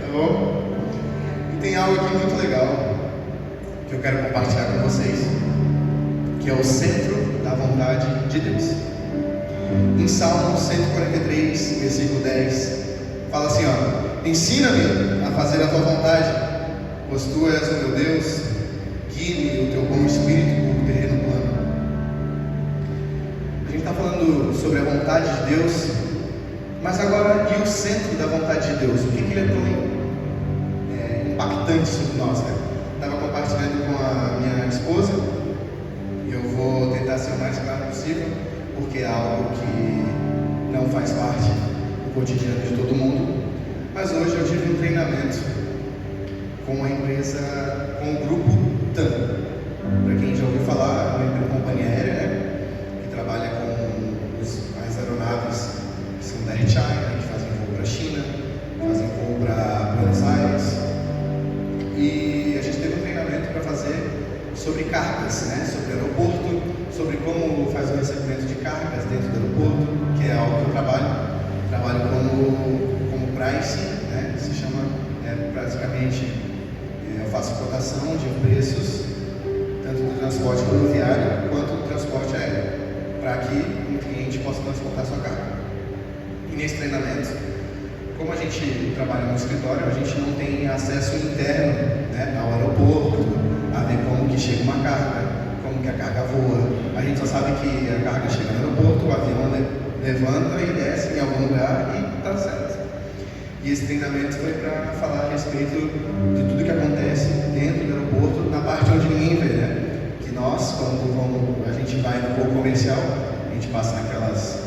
Tá bom? E tem algo aqui muito legal que eu quero compartilhar com vocês, que é o centro da vontade de Deus. Em Salmo 143, versículo 10, fala assim, ó: ensina-me a fazer a tua vontade, pois tu és o meu Deus, guie-me o teu bom espírito por terreno plano. A gente está falando sobre a vontade de Deus, mas agora, e o centro da vontade de Deus? O que ele é tão impactante sobre nós, né? Estava compartilhando com a minha esposa, e eu vou tentar ser o mais claro possível, porque é algo que não faz parte do cotidiano de todo mundo. Mas hoje eu tive um treinamento com a empresa, com o grupo TAM. Para quem já ouviu falar, é uma companhia aérea, né, que trabalha com as aeronaves que são da Air China, que fazem voo para a China, fazem voo para Buenos Aires. E a gente teve um treinamento para fazer sobre cargas, né, sobre aeroporto, sobre como faz o recebimento de cargas dentro do aeroporto, que é algo que eu trabalho como pricing, né, que se chama, basicamente, eu faço cotação de preços, tanto do transporte rodoviário quanto do transporte aéreo, para que um cliente possa transportar sua carga. E nesse treinamento, como a gente trabalha no escritório, a gente não tem acesso interno, né, ao aeroporto, a ver como que chega uma carga, como que a carga voa. A gente só sabe que a carga chega no aeroporto, o avião levanta e desce em algum lugar e está certo. E esse treinamento foi para falar a respeito de tudo que acontece dentro do aeroporto, na parte onde ninguém vê, né? Que nós, quando a gente vai no voo comercial, a gente passa naquelas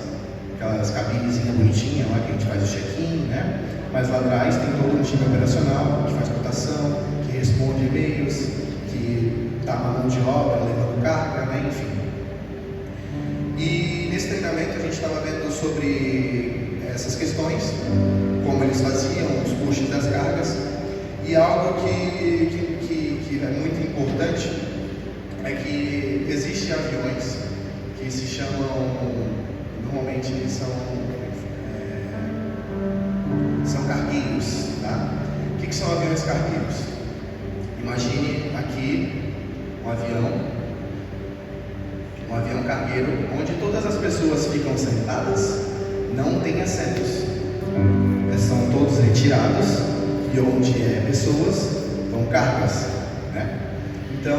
cabinezinhas bonitinhas lá que a gente faz o check-in, né? Mas lá atrás tem todo um time operacional que faz cotação, que responde e-mails, que está na mão de obra, levando carga, né? Enfim. E nesse treinamento a gente estava vendo sobre essas questões, como eles faziam os pushes das cargas, e algo que é muito importante é que existem aviões que se chamam, normalmente são cargueiros, tá? O que são aviões cargueiros? Imagine aqui um avião cargueiro onde todas as pessoas ficam sentadas, não tem assentos, são todos retirados, e onde pessoas vão cargas, né? Então,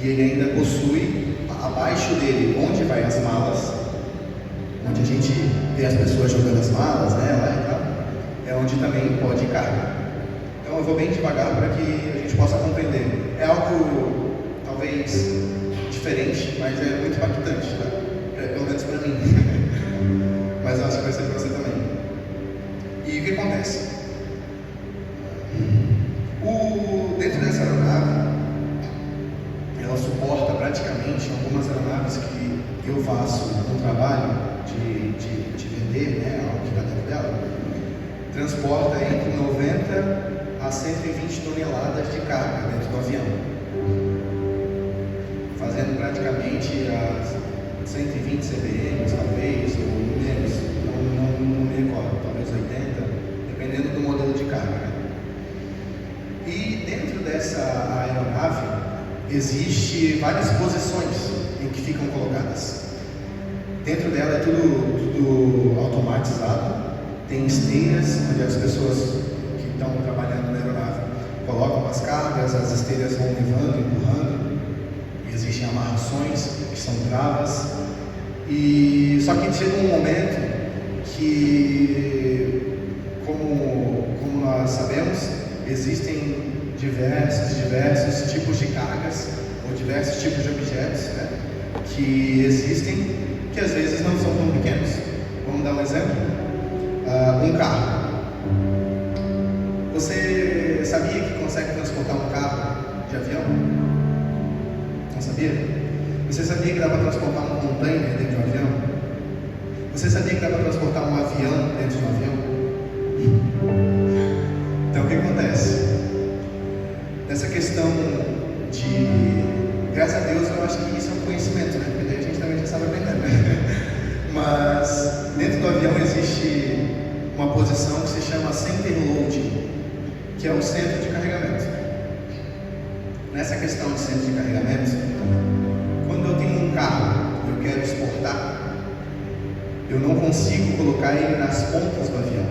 e ele ainda possui abaixo dele, onde vai as malas, onde a gente vê as pessoas jogando as malas, né, lá e tal, é onde também pode ir carga. Então eu vou bem devagar para que a gente possa compreender. É algo talvez diferente, mas é muito impactante, tá? Pelo menos para mim. Mas eu acho que vai ser para você também. E o que acontece? Dentro dessa aeronave, ela suporta praticamente algumas aeronaves que eu faço um trabalho de vender, né, algo que está dentro dela, transporta entre 90 a 120 toneladas de carga dentro do avião, fazendo praticamente as 120 CBM, talvez, ou menos, não me recordo, talvez 80, dependendo do modelo de carga, né? E dentro dessa aeronave existe várias posições em que ficam colocadas. Dentro dela é tudo automatizado, tem esteiras onde as pessoas que estão trabalhando na aeronave colocam as cargas, as esteiras vão levando, empurrando, e existem amarrações que são travas, e só que chega um momento que, como nós sabemos, existem diversos tipos de cargas ou diversos tipos de objetos, né, que existem, que às vezes não são tão pequenos. Vamos dar um exemplo? Um carro. Você sabia que consegue transportar um carro de avião? Não sabia? Você sabia que dá para transportar um container dentro de um avião? Você sabia que dá para transportar um avião dentro de um avião? Então o que acontece? Nessa questão de... Graças a Deus eu acho que isso é um conhecimento, né? Porque a gente também já sabe aprender, né? Mas dentro do avião existe uma posição que se chama center loading, que é o centro de carregamento. Nessa questão de centro de carregamento, quando eu tenho um carro e eu quero exportar, eu não consigo colocar ele nas pontas do avião.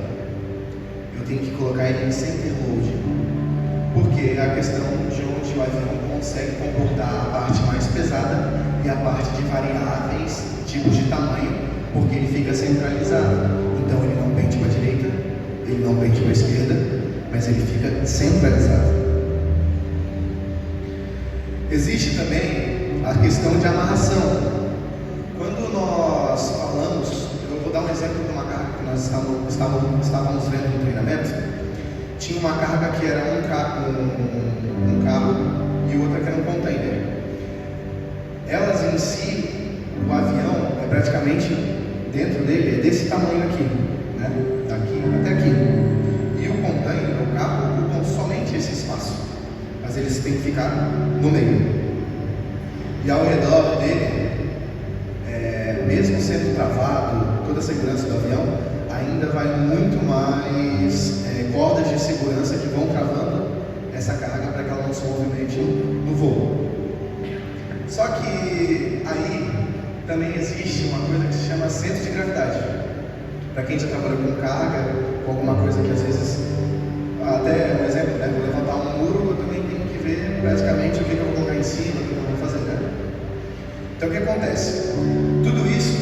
Eu tenho que colocar ele em center loading, porque é a questão de onde o avião consegue comportar a parte mais pesada e a parte de variáveis tipos de tamanho, porque ele fica centralizado. Então ele não pende para a direita, ele não pende para a esquerda, mas ele fica centralizado. Existe também a questão de amarração. Quando nós falamos, eu vou dar um exemplo de uma carga que nós estávamos vendo no treinamento. Tinha uma carga que era um carro e outra que era um container. Elas em si, o avião é praticamente, dentro dele, é desse tamanho aqui, né? Daqui até aqui. E o container, o carro, ocupam somente esse espaço, mas eles têm que ficar no meio. E ao redor dele, mesmo sendo travado, toda a segurança do avião, ainda vai muito mais cordas de segurança que vão travando essa carga para que ela não se movimente no voo. Só que aí também existe uma coisa que se chama centro de gravidade. Para quem já trabalhou com carga, com alguma coisa que às vezes, até um exemplo, né, vou levantar um muro, eu também tenho que ver praticamente o que eu vou colocar em cima, o que eu vou fazer, né? Então o que acontece? Tudo isso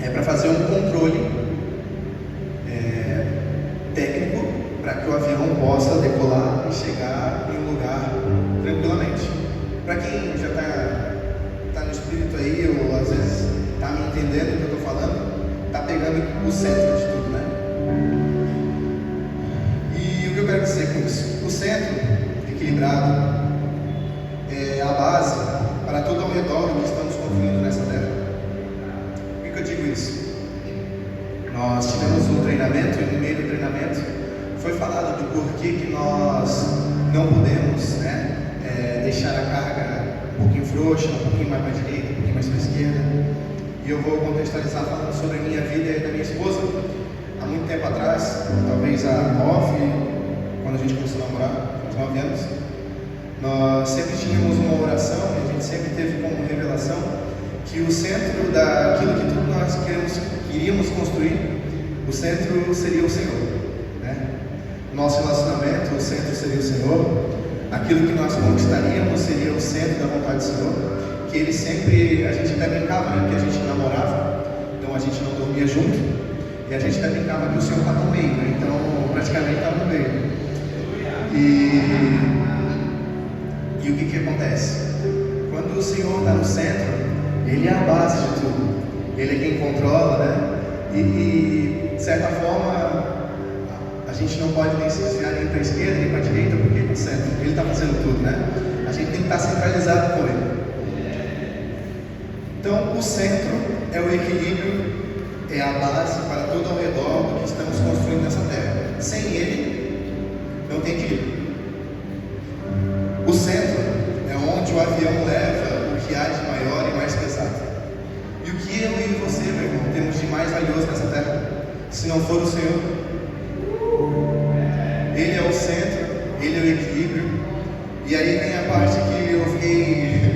é para fazer um controle técnico para que o avião possa decolar e chegar em um lugar tranquilamente. Para quem já está no espírito aí, ou às vezes está me entendendo o que eu estou falando, está pegando o centro de tudo, né? E o que eu quero dizer com isso? O centro equilibrado é a base para tudo ao redor do que estamos construindo nessa terra. Por que eu digo isso? Nós tivemos um treinamento e no meio do treinamento foi falado do porquê que nós não podemos, né, deixar a carga um pouquinho frouxa, um pouquinho mais para a direita, um pouquinho mais para a esquerda. E eu vou contextualizar falando sobre a minha vida e da minha esposa. Há muito tempo atrás, talvez há 9, quando a gente começou a namorar, uns 9 anos, nós sempre tínhamos uma oração e a gente sempre teve como revelação que o centro daquilo que tudo nós queríamos construir, o centro seria o Senhor, né? nosso relacionamento, o centro seria o Senhor. Aquilo que nós conquistaríamos seria o centro da vontade do Senhor. Que Ele sempre, a gente até brincava, né? Porque a gente namorava, então a gente não dormia junto. E a gente até brincava que o Senhor está no meio, né? Então praticamente está no meio. E o que acontece? Quando o Senhor está no centro, Ele é a base de tudo. Ele é quem controla, né? E de certa forma, a gente não pode nem se desviar nem para a esquerda nem para a direita, porque Ele está no centro. Ele está fazendo tudo, né? A gente tem que estar centralizado com Ele. Então, o centro é o equilíbrio, é a base para todo ao redor do que estamos construindo nessa terra. Sem Ele, não tem equilíbrio. O centro é onde o avião leva o que há de maior e mais pesado. E o que eu e você, meu irmão, temos de mais valioso nessa terra, se não for o Senhor? Ele é o centro, Ele é o equilíbrio. E aí vem a parte que eu fiquei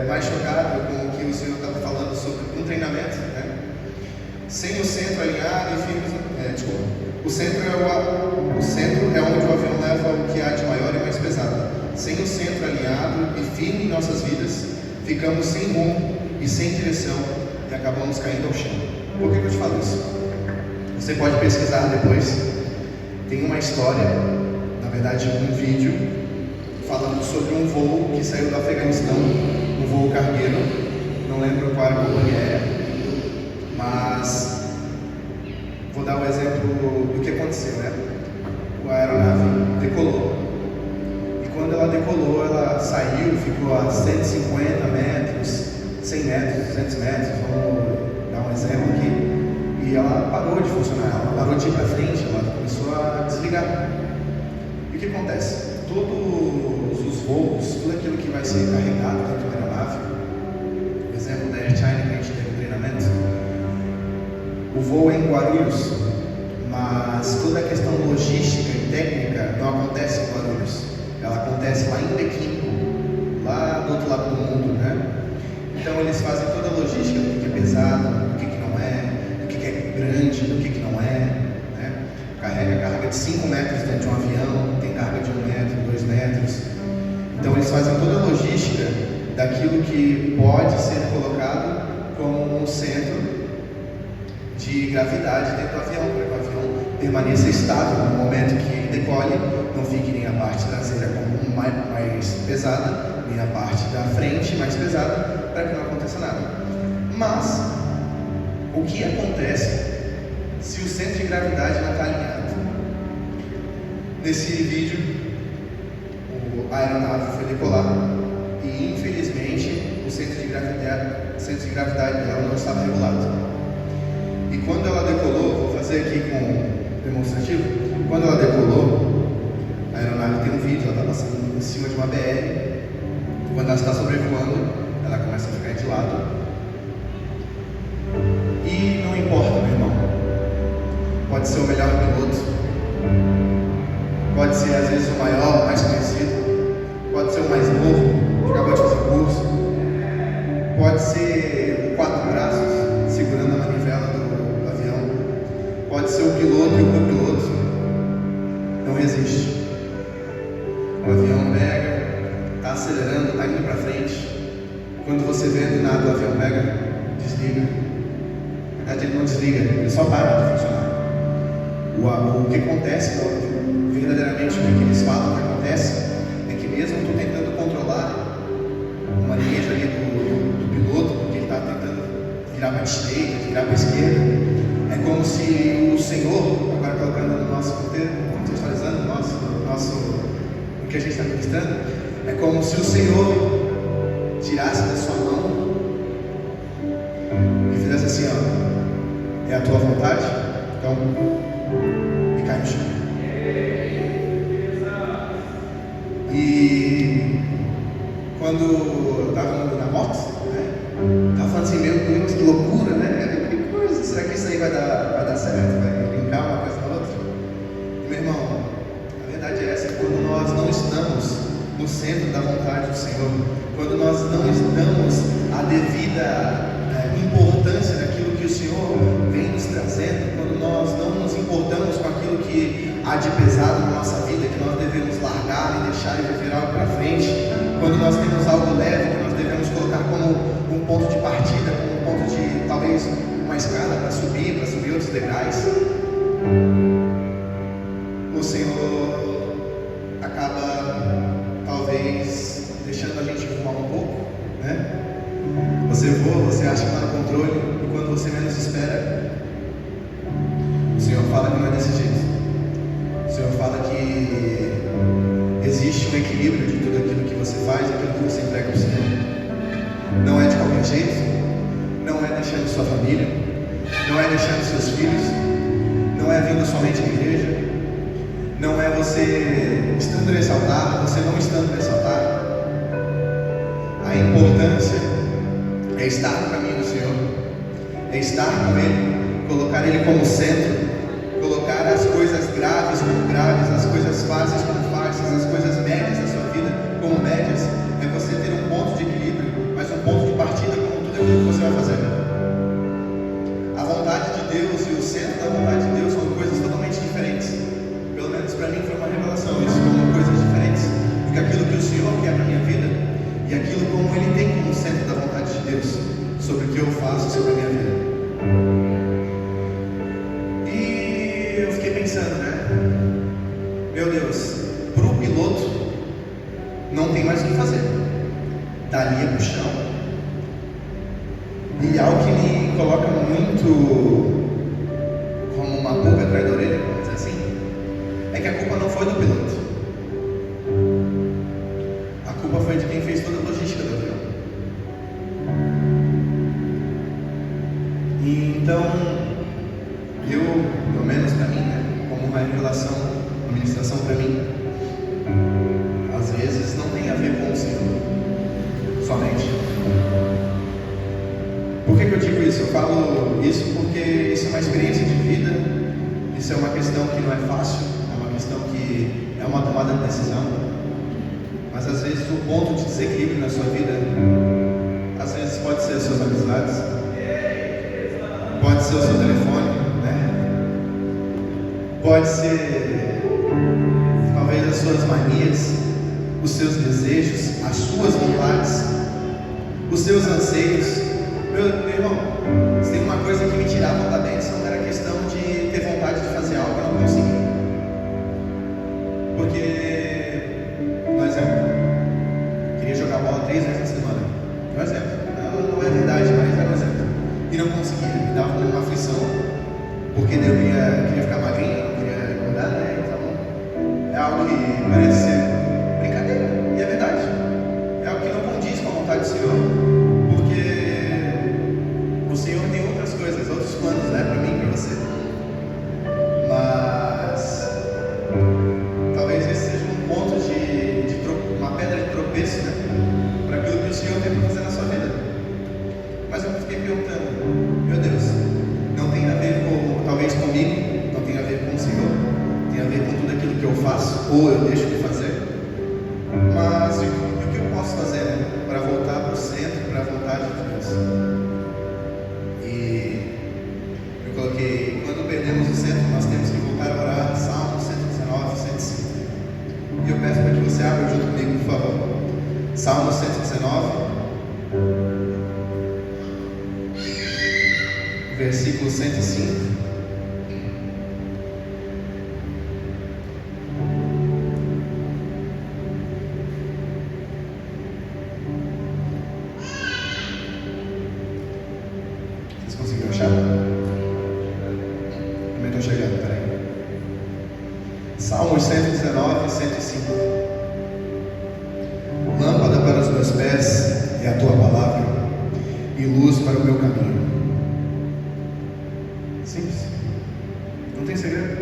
mais chocado com o que o Senhor estava falando sobre um treinamento, né? Sem o centro alinhado e firme. O centro é onde o avião leva o que há de maior e mais pesado. Sem o centro alinhado e firme em nossas vidas, ficamos sem rumo e sem direção e acabamos caindo ao chão. Por que eu te falo isso? Você pode pesquisar depois. Tem uma história, na verdade um vídeo, falando sobre um voo que saiu do Afeganistão, um voo cargueiro. Não lembro qual era a companhia aérea, mas vou dar o exemplo do que aconteceu, né? A aeronave decolou. E quando ela decolou, ela saiu, ficou a 150 metros, 100 metros, 200 metros, vamos dar um exemplo aqui. E ela parou de funcionar, ela parou de ir para frente, ela começou a desligar. E o que acontece? Todos os voos, tudo aquilo que vai ser carregado dentro da aeronave, por exemplo da Air China que a gente teve um treinamento, o voo é em Guarulhos, mas toda a questão logística e técnica não acontece em Guarulhos, ela acontece lá em Pequim, lá do outro lado do mundo, né? Então eles fazem toda a logística do que é pesado, do que não é, do que é grande, do que não é, né? Carga de 5 metros dentro de um avião, tem carga de 1 metro, 2 metros. Então eles fazem toda a logística daquilo que pode ser colocado como um centro de gravidade dentro do avião, para que o avião permaneça estável no momento que ele decole, não fique nem a parte traseira como mais pesada, nem a parte da frente mais pesada, para que não aconteça nada. Mas, o que acontece se o centro de gravidade não está alinhado? Nesse vídeo, a aeronave foi decolar e, infelizmente, o centro de gravidade dela não estava regulado. E quando ela decolou, vou fazer aqui com demonstrativo, quando ela decolou, a aeronave tem um vídeo, ela está passando em cima de uma BR, quando ela está sobrevoando, ela começa a ficar de lado, e não importa, meu irmão, pode ser o melhor piloto, pode ser às vezes o maior, o mais conhecido, pode ser o mais novo, que acabou de fazer curso, pode ser o 4 braços, segurando a manivela do avião, pode ser o piloto e o copiloto, não resiste. O avião pega, está acelerando, está indo para frente. Quando você vê do nada o avião pega, desliga. Na verdade ele não desliga, ele só para de funcionar. O que acontece, verdadeiramente o que eles falam que acontece, é que mesmo tu tentando controlar o manejo ali do piloto, porque ele está tentando virar para a direita, virar para a esquerda, é como se o Senhor, agora colocando no nosso contexto, contextualizando o que a gente está ministrando, é como se o Senhor tirasse da sua mão e fizesse assim, ó, é a tua vontade, então, e cai no chão. E quando eu estava na moto, né, estava falando assim, meu Deus, que loucura, né? Que coisa, será que isso aí vai dar certo? Vai brincar uma coisa na outra? E, meu irmão, a verdade é essa, quando nós não estamos no centro da vontade do Senhor, quando nós não damos a devida importância daquilo que o Senhor vem nos trazendo, quando nós não nos importamos com aquilo que há de pesado na nossa vida, que nós devemos largar e deixar e viver algo para frente, quando nós temos algo leve que nós devemos colocar como um ponto de partida, como um ponto de talvez uma escada para subir outros degraus, o Senhor acaba talvez deixando a gente voar um pouco, né? Você voa, você acha que está no controle, e quando você menos espera, o Senhor fala que não é desse jeito. O Senhor fala que existe um equilíbrio de tudo aquilo que você faz, aquilo que você entrega ao Senhor. Não é de qualquer jeito, não é deixando sua família, não é deixando seus filhos, não é vindo somente à igreja, não é você estando nesse altar, você não estando nesse altar. A importância é estar no caminho do Senhor, é estar com Ele, colocar Ele como centro, colocar as coisas graves como graves, as coisas fáceis como fáceis, as coisas médias da sua vida como médias. É você ter um ponto de equilíbrio, mas um ponto de partida como tudo aquilo que você vai fazer. A vontade de Deus e o centro da vontade de Deus são coisas totalmente diferentes. Pelo menos para mim foi uma revelação. Isso são coisas diferentes do que aquilo que o Senhor quer para a minha vida e aquilo como Ele tem como centro da vontade de Deus sobre o que eu faço sobre a minha vida. E eu fiquei pensando, né? Meu Deus, para o piloto não tem mais o que fazer. Dali é pro chão. E algo que me coloca muito como uma pulga atrás da orelha, vamos dizer assim, é que a culpa não foi do piloto. A culpa foi de quem fez toda a logística do avião. E então, eu, pelo menos para mim, né, como uma revelação, uma ministração para mim, às vezes não tem a ver com o Senhor somente. Por que eu digo isso? Eu falo isso porque isso é uma experiência de vida, isso é uma questão que não é fácil, é uma questão que é uma tomada de decisão, mas às vezes o ponto de desequilíbrio na sua vida, às vezes pode ser as suas amizades, pode ser o seu telefone, né? Pode ser talvez as suas manias, os seus desejos, as suas vontades, os seus anseios. Meu irmão, se tem uma coisa que me tirava da bênção, era a questão de ter vontade de fazer algo e não conseguir. Porque, por exemplo, queria jogar bola 3 vezes na semana. Por exemplo, não é verdade, mas é um exemplo. E não conseguia, me dava uma aflição, porque eu queria ficar magrinho, não queria engordar, né? Então, é algo que parece ser brincadeira, e é verdade. É algo que não condiz com a vontade do Senhor, porque o Senhor tem outras coisas, outros planos, né, para mim e para você. Mas talvez esse seja um ponto uma pedra de tropeço, né, para aquilo que o Senhor tem para fazer na sua vida. Mas eu fiquei perguntando, meu Deus, não tem a ver talvez comigo, não tem a ver com o Senhor, tem a ver com tudo aquilo que eu faço ou eu deixo de fazer. Mas o que eu posso fazer, né, para voltar para o centro, para a vontade de Deus? Eu coloquei, quando perdemos o centro, nós temos que voltar a orar, Salmo 119, 105. E eu peço para que você abra junto comigo, por favor. Salmo 119, versículo 105. Vocês conseguiram achar? Também estou chegando, peraí. Salmos 119, 105. Lâmpada para os meus pés é a tua palavra e luz para o meu caminho. Simples, não tem segredo.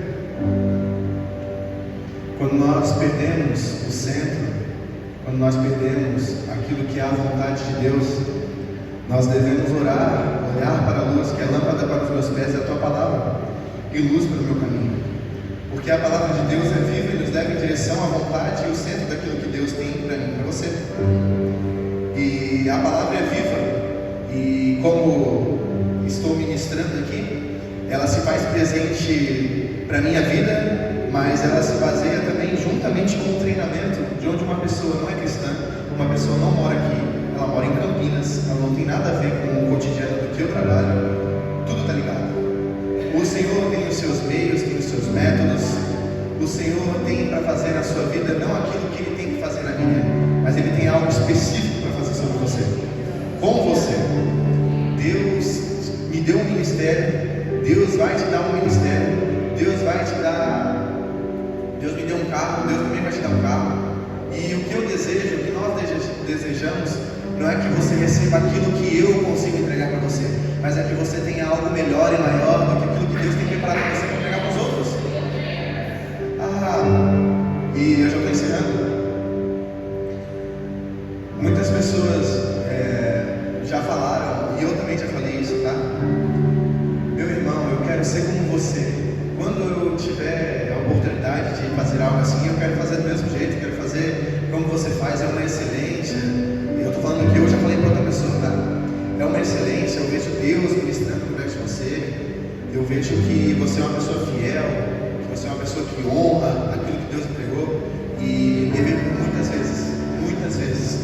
Quando nós perdemos o centro, quando nós perdemos aquilo que é a vontade de Deus, nós devemos orar, olhar para a luz, que é a lâmpada para os meus pés, é a tua palavra, e luz para o meu caminho. Porque a palavra de Deus é viva e nos leva em direção à vontade e o centro daquilo que Deus tem para mim e para você. E a palavra é viva, e como estou ministrando aqui, ela se faz presente para a minha vida, mas ela se baseia também juntamente com o treinamento de onde uma pessoa não é cristã, uma pessoa não mora aqui, ela mora em Campinas, ela não tem nada a ver com o cotidiano do que eu trabalho, tudo está ligado. O Senhor tem os seus meios, tem os seus métodos, o Senhor tem para fazer na sua vida não aquilo que Ele tem que fazer na minha, mas Ele tem algo específico para fazer sobre você, com você. Deus me deu um ministério, Deus vai te dar um ministério, Deus me deu um carro, Deus também vai te dar um carro. E o que eu desejo, o que nós desejamos, não é que você receba aquilo que eu consigo entregar para você, mas é que você tenha algo melhor e maior do que aquilo que Deus tem preparado para você para entregar para os outros. E eu já estou encerrando. Muitas pessoas já falaram, e eu também já falei isso, tá? Meu irmão, eu quero ser como você. Quando eu tiver a oportunidade de fazer algo assim, eu quero fazer do mesmo jeito, quero fazer como você faz, é uma excelência. Eu estou falando que eu já falei para outra pessoa, tá? É uma excelência, eu vejo Deus ministrando através de você, eu vejo que você é uma pessoa fiel, que você é uma pessoa que honra aquilo que Deus entregou, e muitas vezes,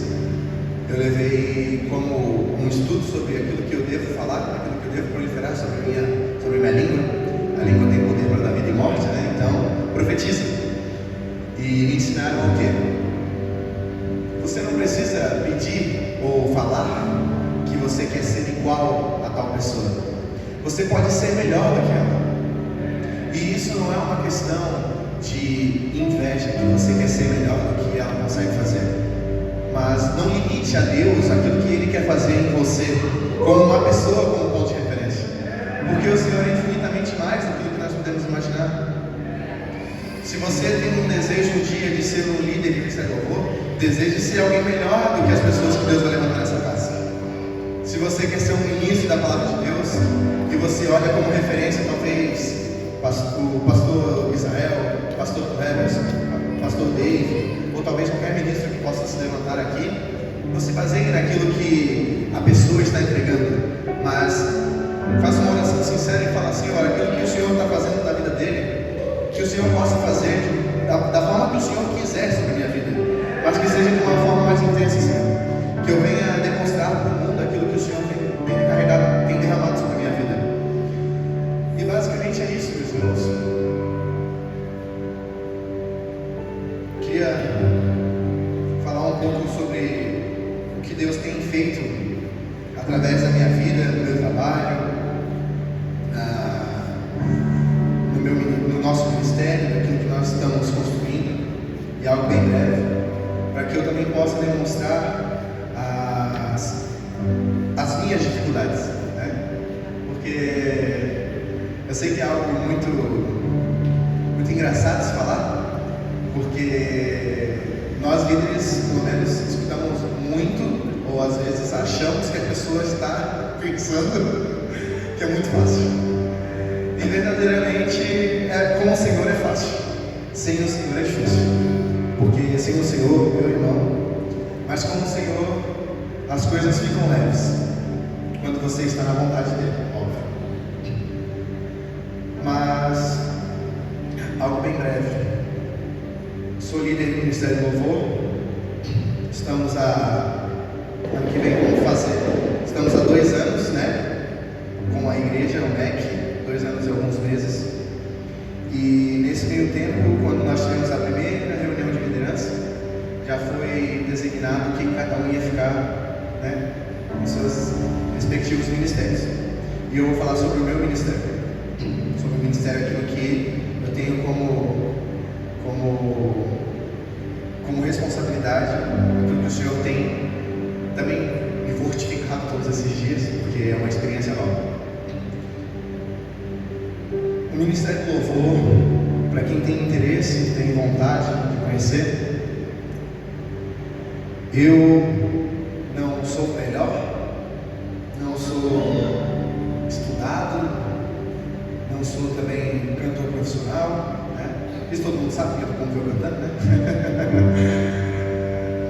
eu levei como um estudo sobre aquilo que eu devo falar, aquilo que eu devo proliferar sobre minha língua. A língua tem poder para dar vida e morte, né? Então, profetiza. E me ensinaram o quê? Você não precisa pedir ou falar que você quer ser igual a tal pessoa. Você pode ser melhor do que ela. E isso não é uma questão de inveja, que você quer ser melhor do que ela consegue fazer. Mas não limite a Deus aquilo que Ele quer fazer em você, como uma pessoa, como ponto de referência. Porque o Senhor é infinitamente mais do que nós podemos imaginar. Se você tem um desejo um dia de ser um líder de ministério de louvor, deseje ser alguém melhor do que as pessoas que Deus vai levantar nessa casa. Se você quer ser um ministro da palavra de Deus, que você olha como referência, talvez o pastor Israel, o pastor Cleves, o pastor Dave, ou talvez qualquer ministro que possa se levantar aqui, não se baseie naquilo que a pessoa está entregando, mas faça uma oração sincera e fala: Senhor, aquilo que o Senhor está fazendo na vida dele, que o Senhor possa fazer da forma que o Senhor quiser sobre a minha vida, mas que seja de uma forma mais intensa, Senhor. Que eu venha demonstrar para o mundo aquilo que o Senhor tem carregado, tem derramado sobre a minha vida. E basicamente é isso, meus irmãos. Queria falar um pouco sobre o que Deus tem feito através da minha vida, do meu trabalho, no nosso ministério, daquilo que nós estamos construindo, e algo bem breve, para que eu também possa demonstrar as minhas dificuldades, né? Porque eu sei que é algo muito engraçado de se falar, porque nós líderes, pelo menos, escutamos muito, ou às vezes achamos que a pessoa está pensando que é muito fácil. E verdadeiramente, com o Senhor é fácil, sem o Senhor é difícil, porque sem o Senhor, meu irmão, mas com o Senhor as coisas ficam leves, quando você está na vontade dele, óbvio. Mas, algo bem breve, sou líder do Ministério do Louvor, estamos ano que vem vamos fazer, estamos há 2 anos, né, com a igreja, o MEC, 2 anos e alguns meses, e nesse meio tempo, quando nós tivemos a primeira reunião de liderança, já foi designado que cada um ia ficar, né, nos seus respectivos ministérios. E eu vou falar sobre o meu ministério, sobre o ministério, aquilo que eu tenho como responsabilidade, aquilo que o Senhor tem também me fortificado todos esses dias, porque é uma experiência nova. O Ministério do Louvor, para quem tem interesse, tem vontade de conhecer, eu não sou melhor, não sou estudado, não sou também cantor profissional, né? Isso todo mundo sabe, porque como eu cantando, né?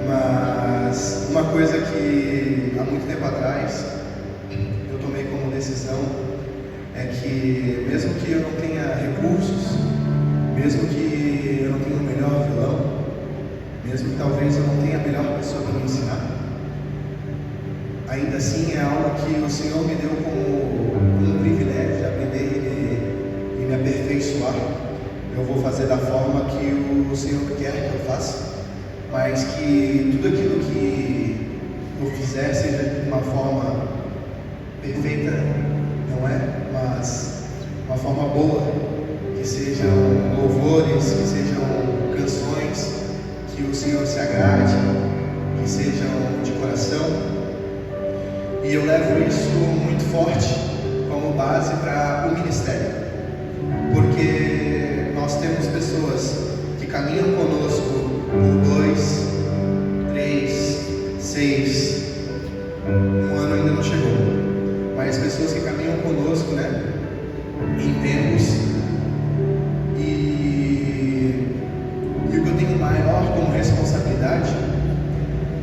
Mas uma coisa que há muito tempo atrás eu tomei como decisão é que, mesmo que eu não tenha recursos, mesmo que que eu não tenho o melhor violão, mesmo que talvez eu não tenha a melhor pessoa para me ensinar, ainda assim é algo que o Senhor me deu como um privilégio de aprender e me aperfeiçoar. Eu vou fazer da forma que o Senhor quer que eu faça, mas que tudo aquilo que eu fizer seja de uma forma perfeita, não é? Mas uma forma boa, que sejam louvores, que sejam canções, que o Senhor se agrade, que sejam de coração. E eu levo isso muito forte como base para o ministério, porque nós temos pessoas que caminham conosco por 2, 3, 6, um ano ainda não chegou, mas pessoas que caminham conosco, né, em tempos, e o que eu tenho maior como responsabilidade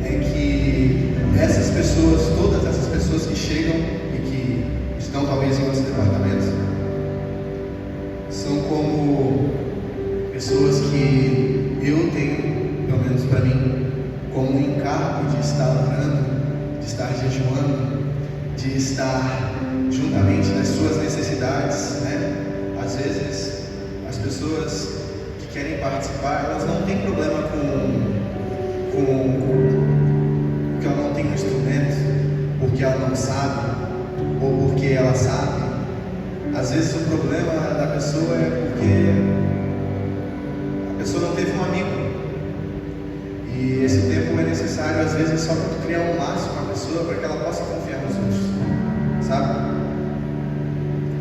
é que essas pessoas, todas essas pessoas que chegam e que estão talvez em outros departamentos, são como pessoas que eu tenho, pelo menos para mim, como um encargo de estar orando, de estar jejuando, de estar juntamente nas suas necessidades, né? Às vezes as pessoas que querem participar, elas não têm problema com que ela não tem um instrumento, porque ela não sabe, ou porque ela sabe. Às vezes o problema da pessoa é porque a pessoa não teve um amigo. E esse tempo é necessário, às vezes, só para tu criar um laço com a pessoa, para que ela possa confiar nos outros, sabe?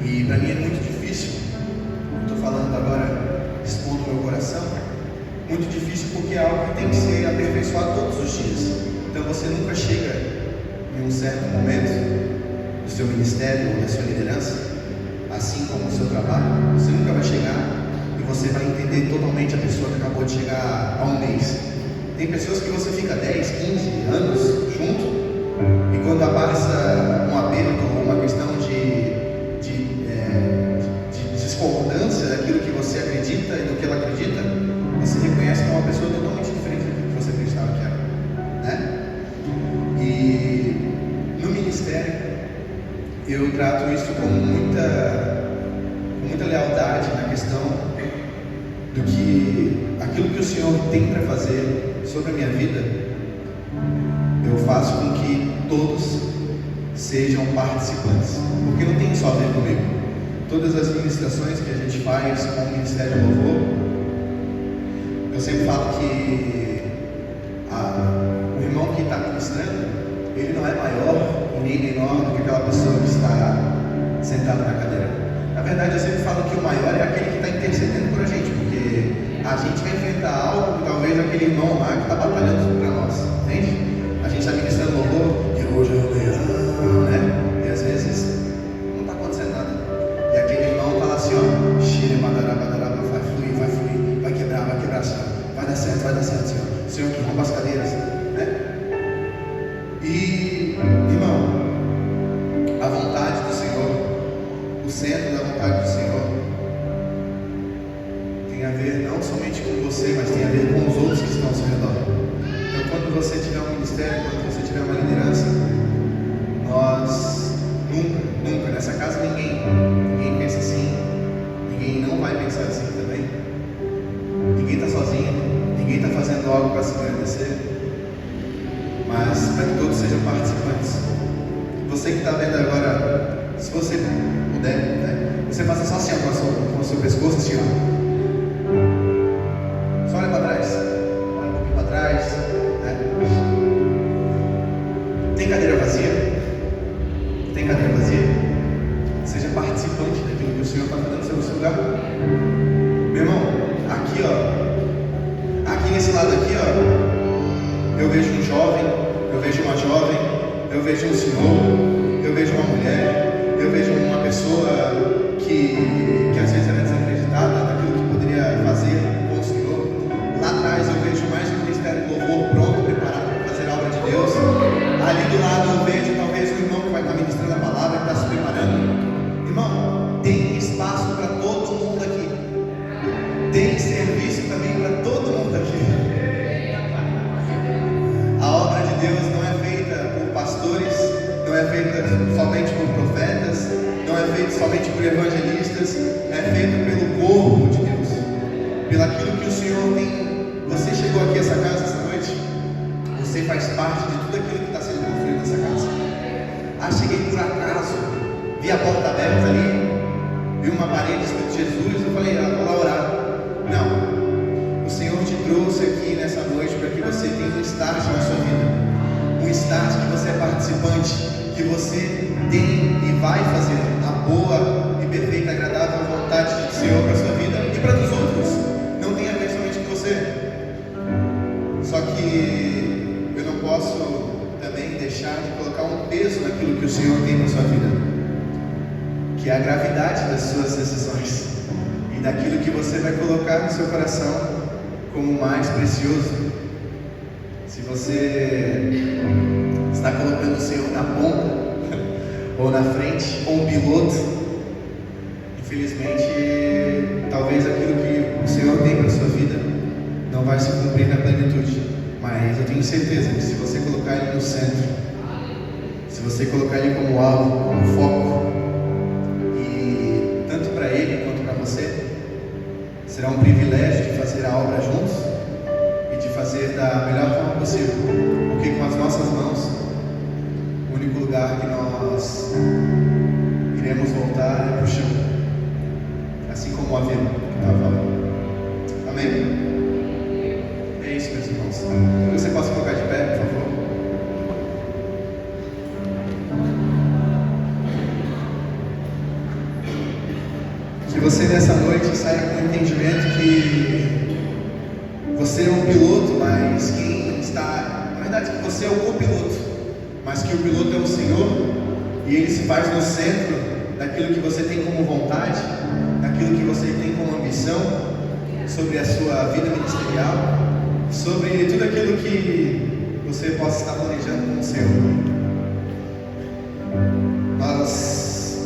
E para mim é muito difícil, estou falando agora, expondo meu coração, muito difícil porque é algo que tem que ser aperfeiçoado todos os dias. Então você nunca chega em um certo momento do seu ministério ou da sua liderança, assim como o seu trabalho, você nunca vai chegar e você vai entender totalmente a pessoa que acabou de chegar há um mês. Tem pessoas que você fica 10, 15 anos junto, e quando passa um aperto ou uma questão de discordância daquilo que você acredita e do que ela acredita, você reconhece que é uma pessoa totalmente diferente do que você acreditava que era, né? E no ministério eu trato isso com muita lealdade na questão do que aquilo que o Senhor tem para fazer sobre a minha vida, eu faço com que todos sejam participantes, porque não tem só a ver comigo. Todas as ministrações que a gente faz com o Ministério de Louvor, eu sempre falo que o irmão que está ministrando, ele não é maior e nem menor do que aquela pessoa que está sentada na cadeira. Na verdade, eu sempre falo que o maior é aquele que está intercedendo por a gente, porque a gente vai enfrentar algo que talvez aquele irmão lá que está batalhando para nós, entende? A gente está ministrando louvor e hoje é amanhã, né? E às vezes não está acontecendo nada. E aquele irmão está lá assim, ó, Shire, Madará, vai fluir, vai quebrar, Senhor. Vai dar certo, Senhor. Senhor que rouba as cadeiras, né? E, irmão, a vontade do Senhor, o centro da vontade do Senhor, tem a ver não somente com você, mas tem a ver com os outros que estão ao seu redor. Então, quando você tiver um ministério, quando você tiver uma liderança, nós nunca, nessa casa ninguém pensa assim, ninguém não vai pensar assim também. Ninguém está sozinho, ninguém está fazendo algo para se agradecer, mas para que todos sejam participantes. Você que está vendo agora, se você puder, né, você faça só assim com o seu pescoço, assim, ó. Só olha para trás, olha um pouquinho para trás, né? Tem cadeira vazia? Tem cadeira vazia? Seja participante daquilo que o Senhor está fazendo no seu lugar. Meu irmão, aqui ó, aqui nesse lado aqui ó, eu vejo um jovem, eu vejo uma jovem, eu vejo um senhor, eu vejo uma mulher, eu vejo uma pessoa que às vezes era desacreditada naquilo que poderia fazer com o Senhor. Lá atrás eu vejo mais um ministério de louvor pronto, preparado para fazer a obra de Deus. Ali do lado eu vejo talvez o irmão que vai estar ministrando a palavra, que está se preparando. Irmão, tem espaço para todo mundo aqui. Tem serviço para vi a porta aberta ali, vi uma parede escrito Jesus, eu falei, vou lá orar. Não, o Senhor te trouxe aqui nessa noite para que você tenha um start na sua vida, um start que você é participante, que você tem e vai fazer a boa e perfeita, agradável vontade do Senhor para a sua vida e para os outros. Não tem a ver somente com você. Só que eu não posso também deixar de colocar um peso naquilo que o Senhor tem para a sua vida, que é a gravidade das suas decisões e daquilo que você vai colocar no seu coração como mais precioso. Se você está colocando o Senhor na ponta ou na frente, ou um piloto, infelizmente talvez aquilo que o Senhor tem para a sua vida não vai se cumprir na plenitude. Mas eu tenho certeza que se você colocar Ele no centro, se você colocar Ele como alvo, como foco, e tanto para Ele quanto para você, será um privilégio de fazer a obra juntos e de fazer da melhor forma possível, porque com as nossas mãos, o único lugar que nós iremos voltar é para o chão, assim como o avião que estava falando. Amém? É isso, meus irmãos. Você pode colocar de pé, por favor? Que você nessa noite saia com o entendimento que você é um piloto, mas quem está... Na verdade, que você é o copiloto, mas que o piloto é o Senhor, e Ele se faz no centro daquilo que você tem como vontade, daquilo que você tem como ambição, sobre a sua vida ministerial, sobre tudo aquilo que você possa estar planejando com o Senhor. Nós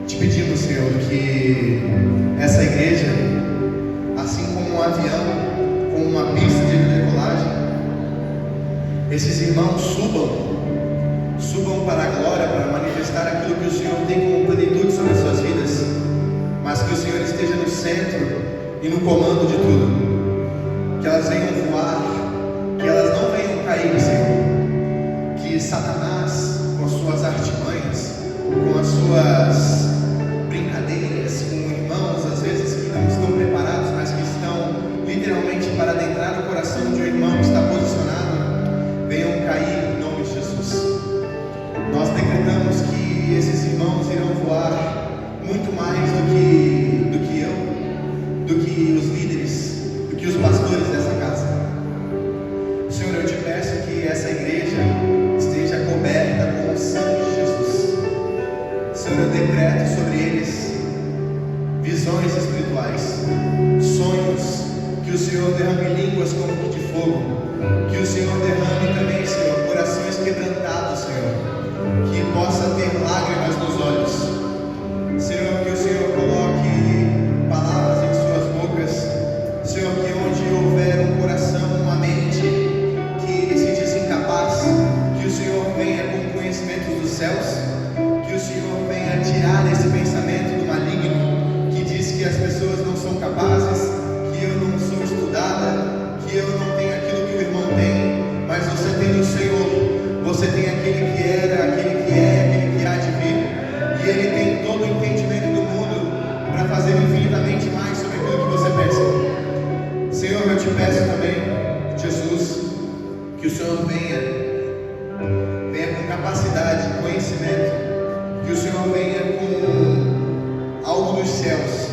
te pedimos, Senhor, que essa igreja, assim como um avião, como uma pista de decolagem, esses irmãos subam para a glória, para manifestar aquilo que o Senhor tem como plenitude sobre as suas vidas, mas que o Senhor esteja no centro e no comando de tudo. Que elas venham voar, que elas não venham cair, Senhor. Que Satanás, com as suas artimanhas, com as suas brincadeiras com irmãos, às vezes que não estão preparados, mas que estão literalmente para adentrar no coração de um irmão que está posicionado, venham cair em nome de Jesus. Nós decretamos que esses irmãos irão voar muito mais do que eu, do que os líderes, do que os pastores dessa casa. Senhor, eu te peço que essa igreja esteja coberta com o sangue de Jesus. Senhor, eu decreto sobre eles visões espirituais, sonhos, que o Senhor derrame línguas como de fogo, que o Senhor derrame também, Senhor, corações quebrantados, Senhor, que possa ter lágrimas nos olhos. Senhor, que o Senhor coloque palavras em suas bocas, Senhor, que onde houver um coração, uma mente que se diz incapaz, que o Senhor venha com conhecimento dos céus, que o Senhor venha tirar esse pensamento do maligno, que diz que as pessoas não são capazes, que eu não sou estudada, que eu não tenho aquilo que o irmão tem, mas você tem o Senhor, você tem aquele que era, aquele que é, aquele que há de vir, e Ele tem todo o entendimento do mundo para fazer infinitamente mais sobre aquilo que você pensa. Senhor, eu te peço também, Jesus, que o Senhor venha com capacidade, conhecimento, que o Senhor venha com algo dos céus,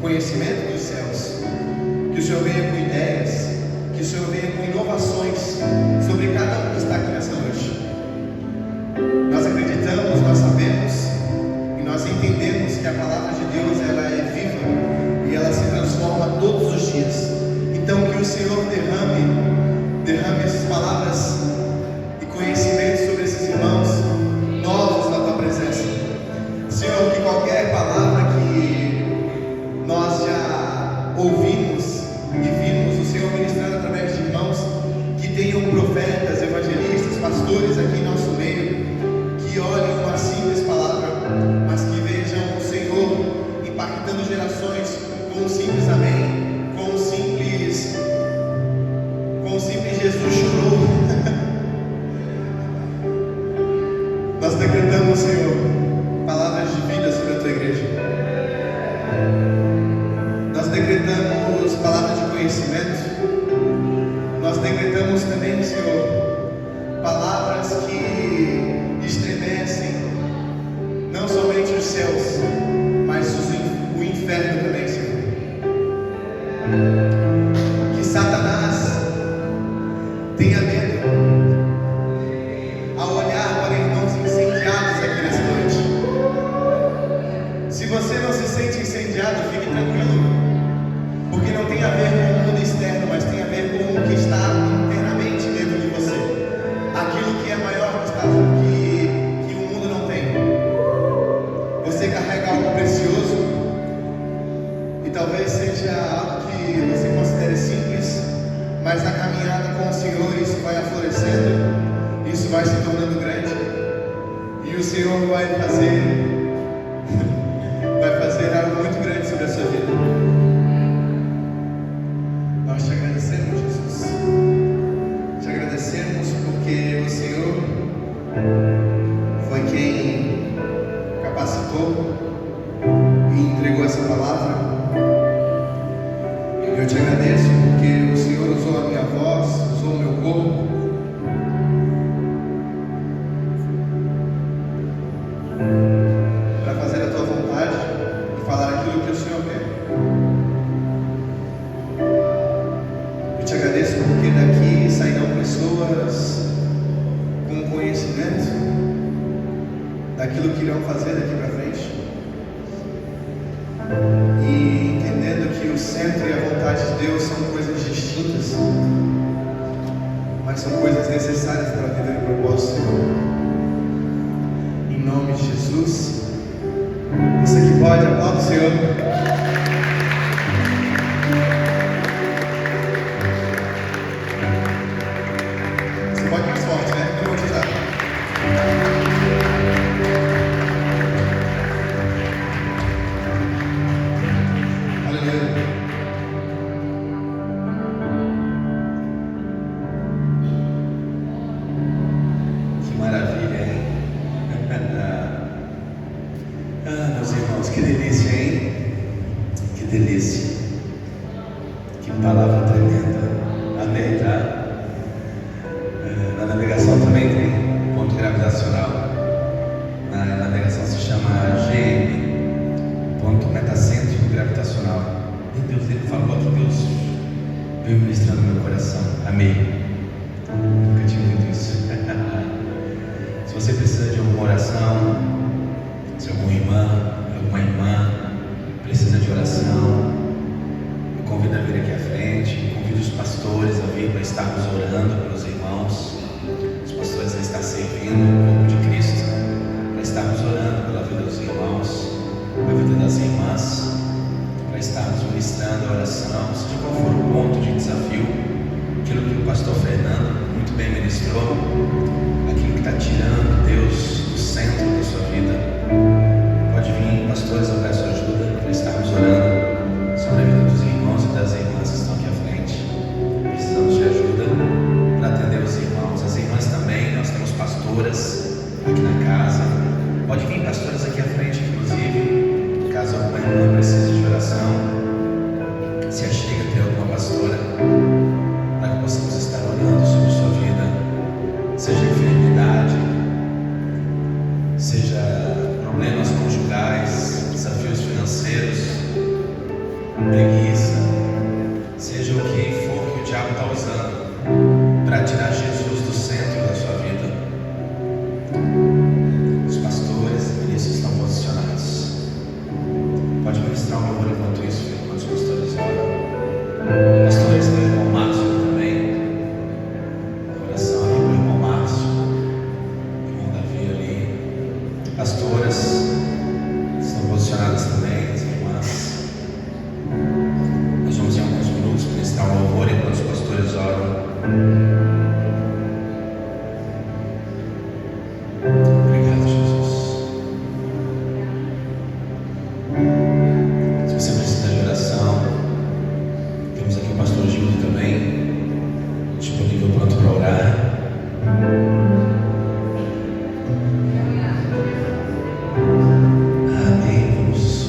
conhecimento dos céus, que o Senhor venha com ideias, que o Senhor venha com inovações sobre cada um que está aqui nessa noite. Nós acreditamos, nós sabemos e nós entendemos que a palavra de Deus, ela é viva e ela se transforma todos os dias. Então que o Senhor derrame essas palavras e conhecimento sobre esses irmãos novos na tua presença. Senhor, que qualquer palavra que nós já ouvimos e vimos o Senhor ministrando através de irmãos, que tenham profetas, evangelistas, pastores aqui em nosso meio, que olhem uma simples palavra, mas que vejam o Senhor impactando gerações com um simples amém, com um simples Jesus chorou. Nós decretamos, Senhor, palavras de céus, mas o inferno também, Senhor. Que Satanás tenha medo ao olhar para irmãos incendiados aqui nessa noite. Se você não se sente incendiado, fique tranquilo, porque não tem a ver com o mundo externo, mas tem a ver com o que está internamente dentro de você. Aquilo que é maior que o mundo não tem. Você carrega algo precioso e talvez seja algo que você considere simples, mas na caminhada com o Senhor isso vai aflorescendo, isso vai se tornando grande, e o Senhor vai fazer algo muito grande sobre a sua vida. Nós te agradecemos, Jesus. Te agradecemos porque o Senhor foi quem capacitou e entregou essa palavra. Eu te agradeço porque o Senhor usou a minha voz, usou o meu corpo para fazer a tua vontade e falar aquilo que o Senhor quer. Eu te agradeço porque daqui sairão pessoas com conhecimento daquilo que irão fazer daqui para frente, e entendendo que o centro e a vontade de Deus são coisas distintas, mas são coisas necessárias para viver o propósito, Senhor. Em nome de Jesus. Você que pode, aplauda o Senhor. Você pode mais forte, né? Eu vou te usar. Aleluia. Que maravilha, hein? Meus irmãos, que delícia, hein? Que delícia. Que palavra tremenda. Amém, tá? Na navegação também tem ponto gravitacional. Na navegação se chama GM, ponto metacêntrico gravitacional. Meu Deus, ele falou que Deus veio ministrando no meu coração. Amém. Nunca tinha ouvido isso. Se você precisa de alguma oração, se alguma irmã precisa de oração, me convido a vir aqui à frente, convido os pastores a vir para estarmos orando pelos irmãos, os pastores a estar servindo o corpo de Cristo, para estarmos orando pela vida dos irmãos, pela vida das irmãs, para estarmos ministrando a oração, seja qual for o ponto de desafio, aquilo que o pastor Fernando muito bem ministrou, aquilo que está tirando Deus do centro da sua vida. Pode vir, pastores, eu peço ajuda para estarmos orando sobre a vida dos irmãos e das irmãs que estão aqui à frente. Precisamos de ajuda para atender os irmãos, as irmãs também. Nós temos pastoras aqui na casa. Pode vir, pastores, aqui à frente, inclusive, caso alguma irmã precise de oração, se achega até alguma pastora, para que possamos estar orando sobre sua vida, seja enfermidade, seja problemas conjugais, desafios financeiros, preguiça, seja o que for que o diabo está usando para tirar Jesus do centro da sua vida. Os pastores e ministros estão posicionados. Pode ministrar um louvor enquanto isso, filho, enquanto os pastores oram. Pastores, tem o irmão Márcio também. Oração aqui para o irmão Márcio, irmão Davi ali. Pastoras estão posicionadas também, as irmãs. Nós vamos em alguns minutos ministrar um louvor enquanto os pastores oram. Obrigado, Jesus. Se você precisa de oração, temos aqui o pastor Gildo também, disponível, pronto para orar. Amém. Vamos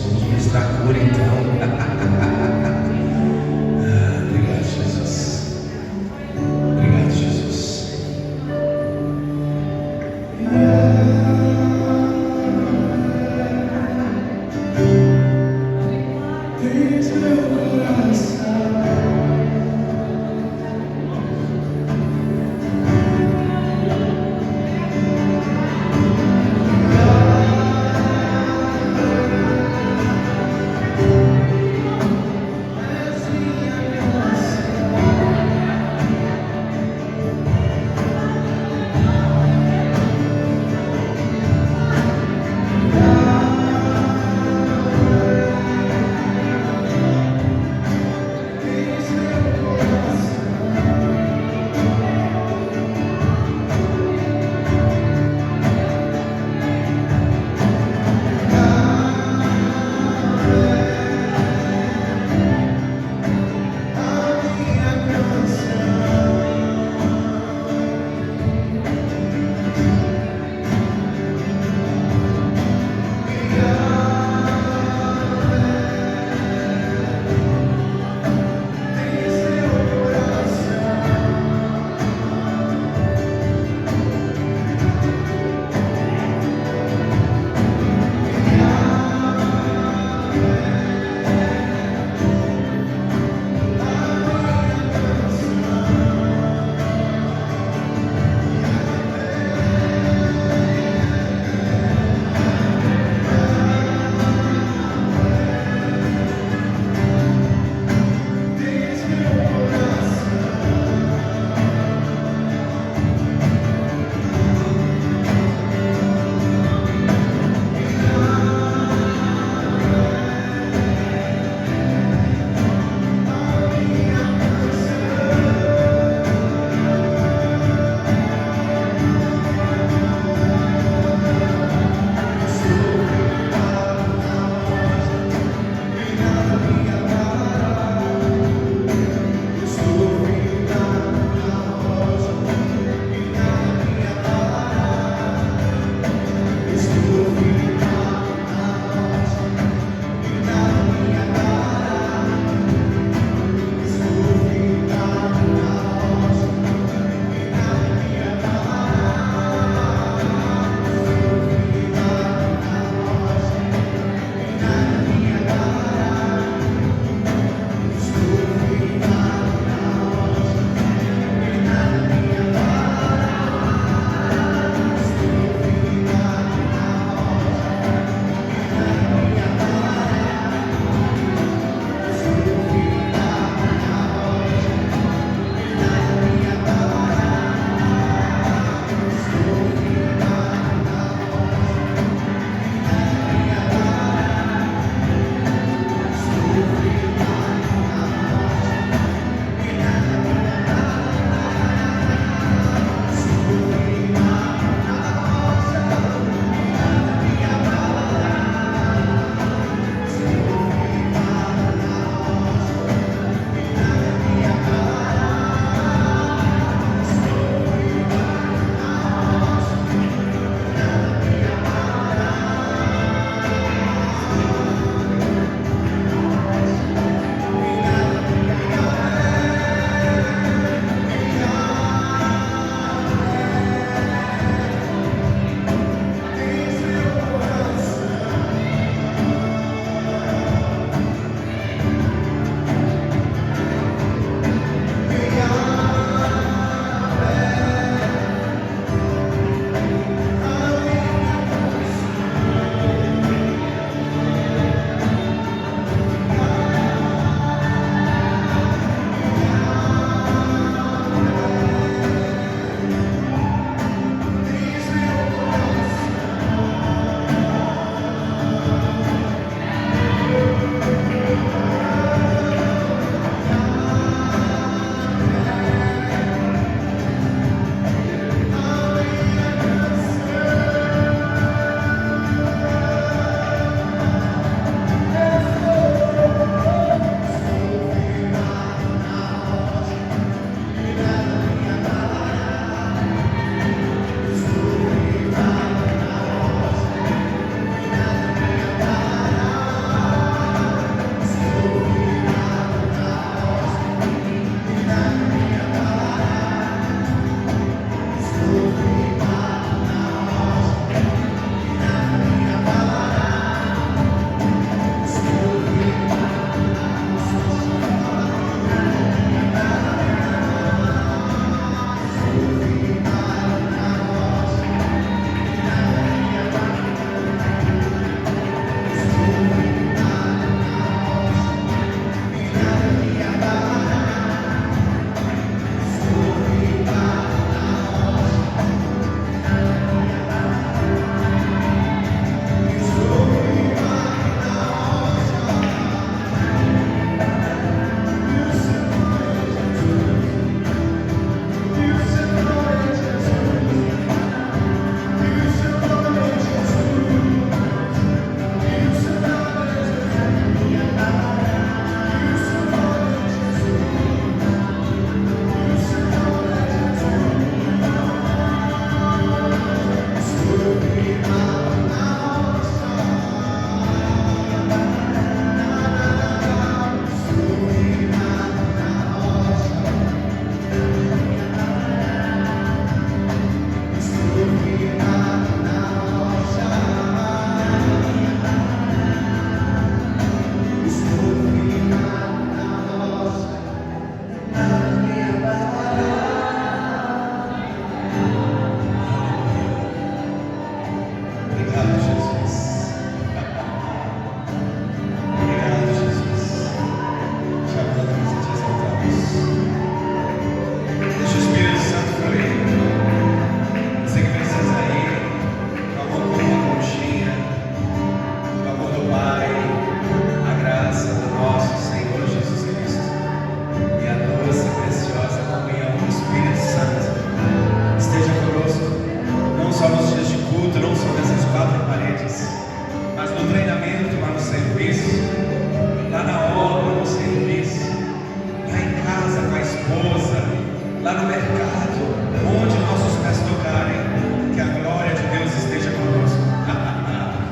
lá no mercado, onde nossos pés tocarem, que a glória de Deus esteja conosco.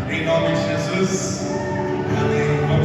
Em nome de Jesus. Amém. Vamos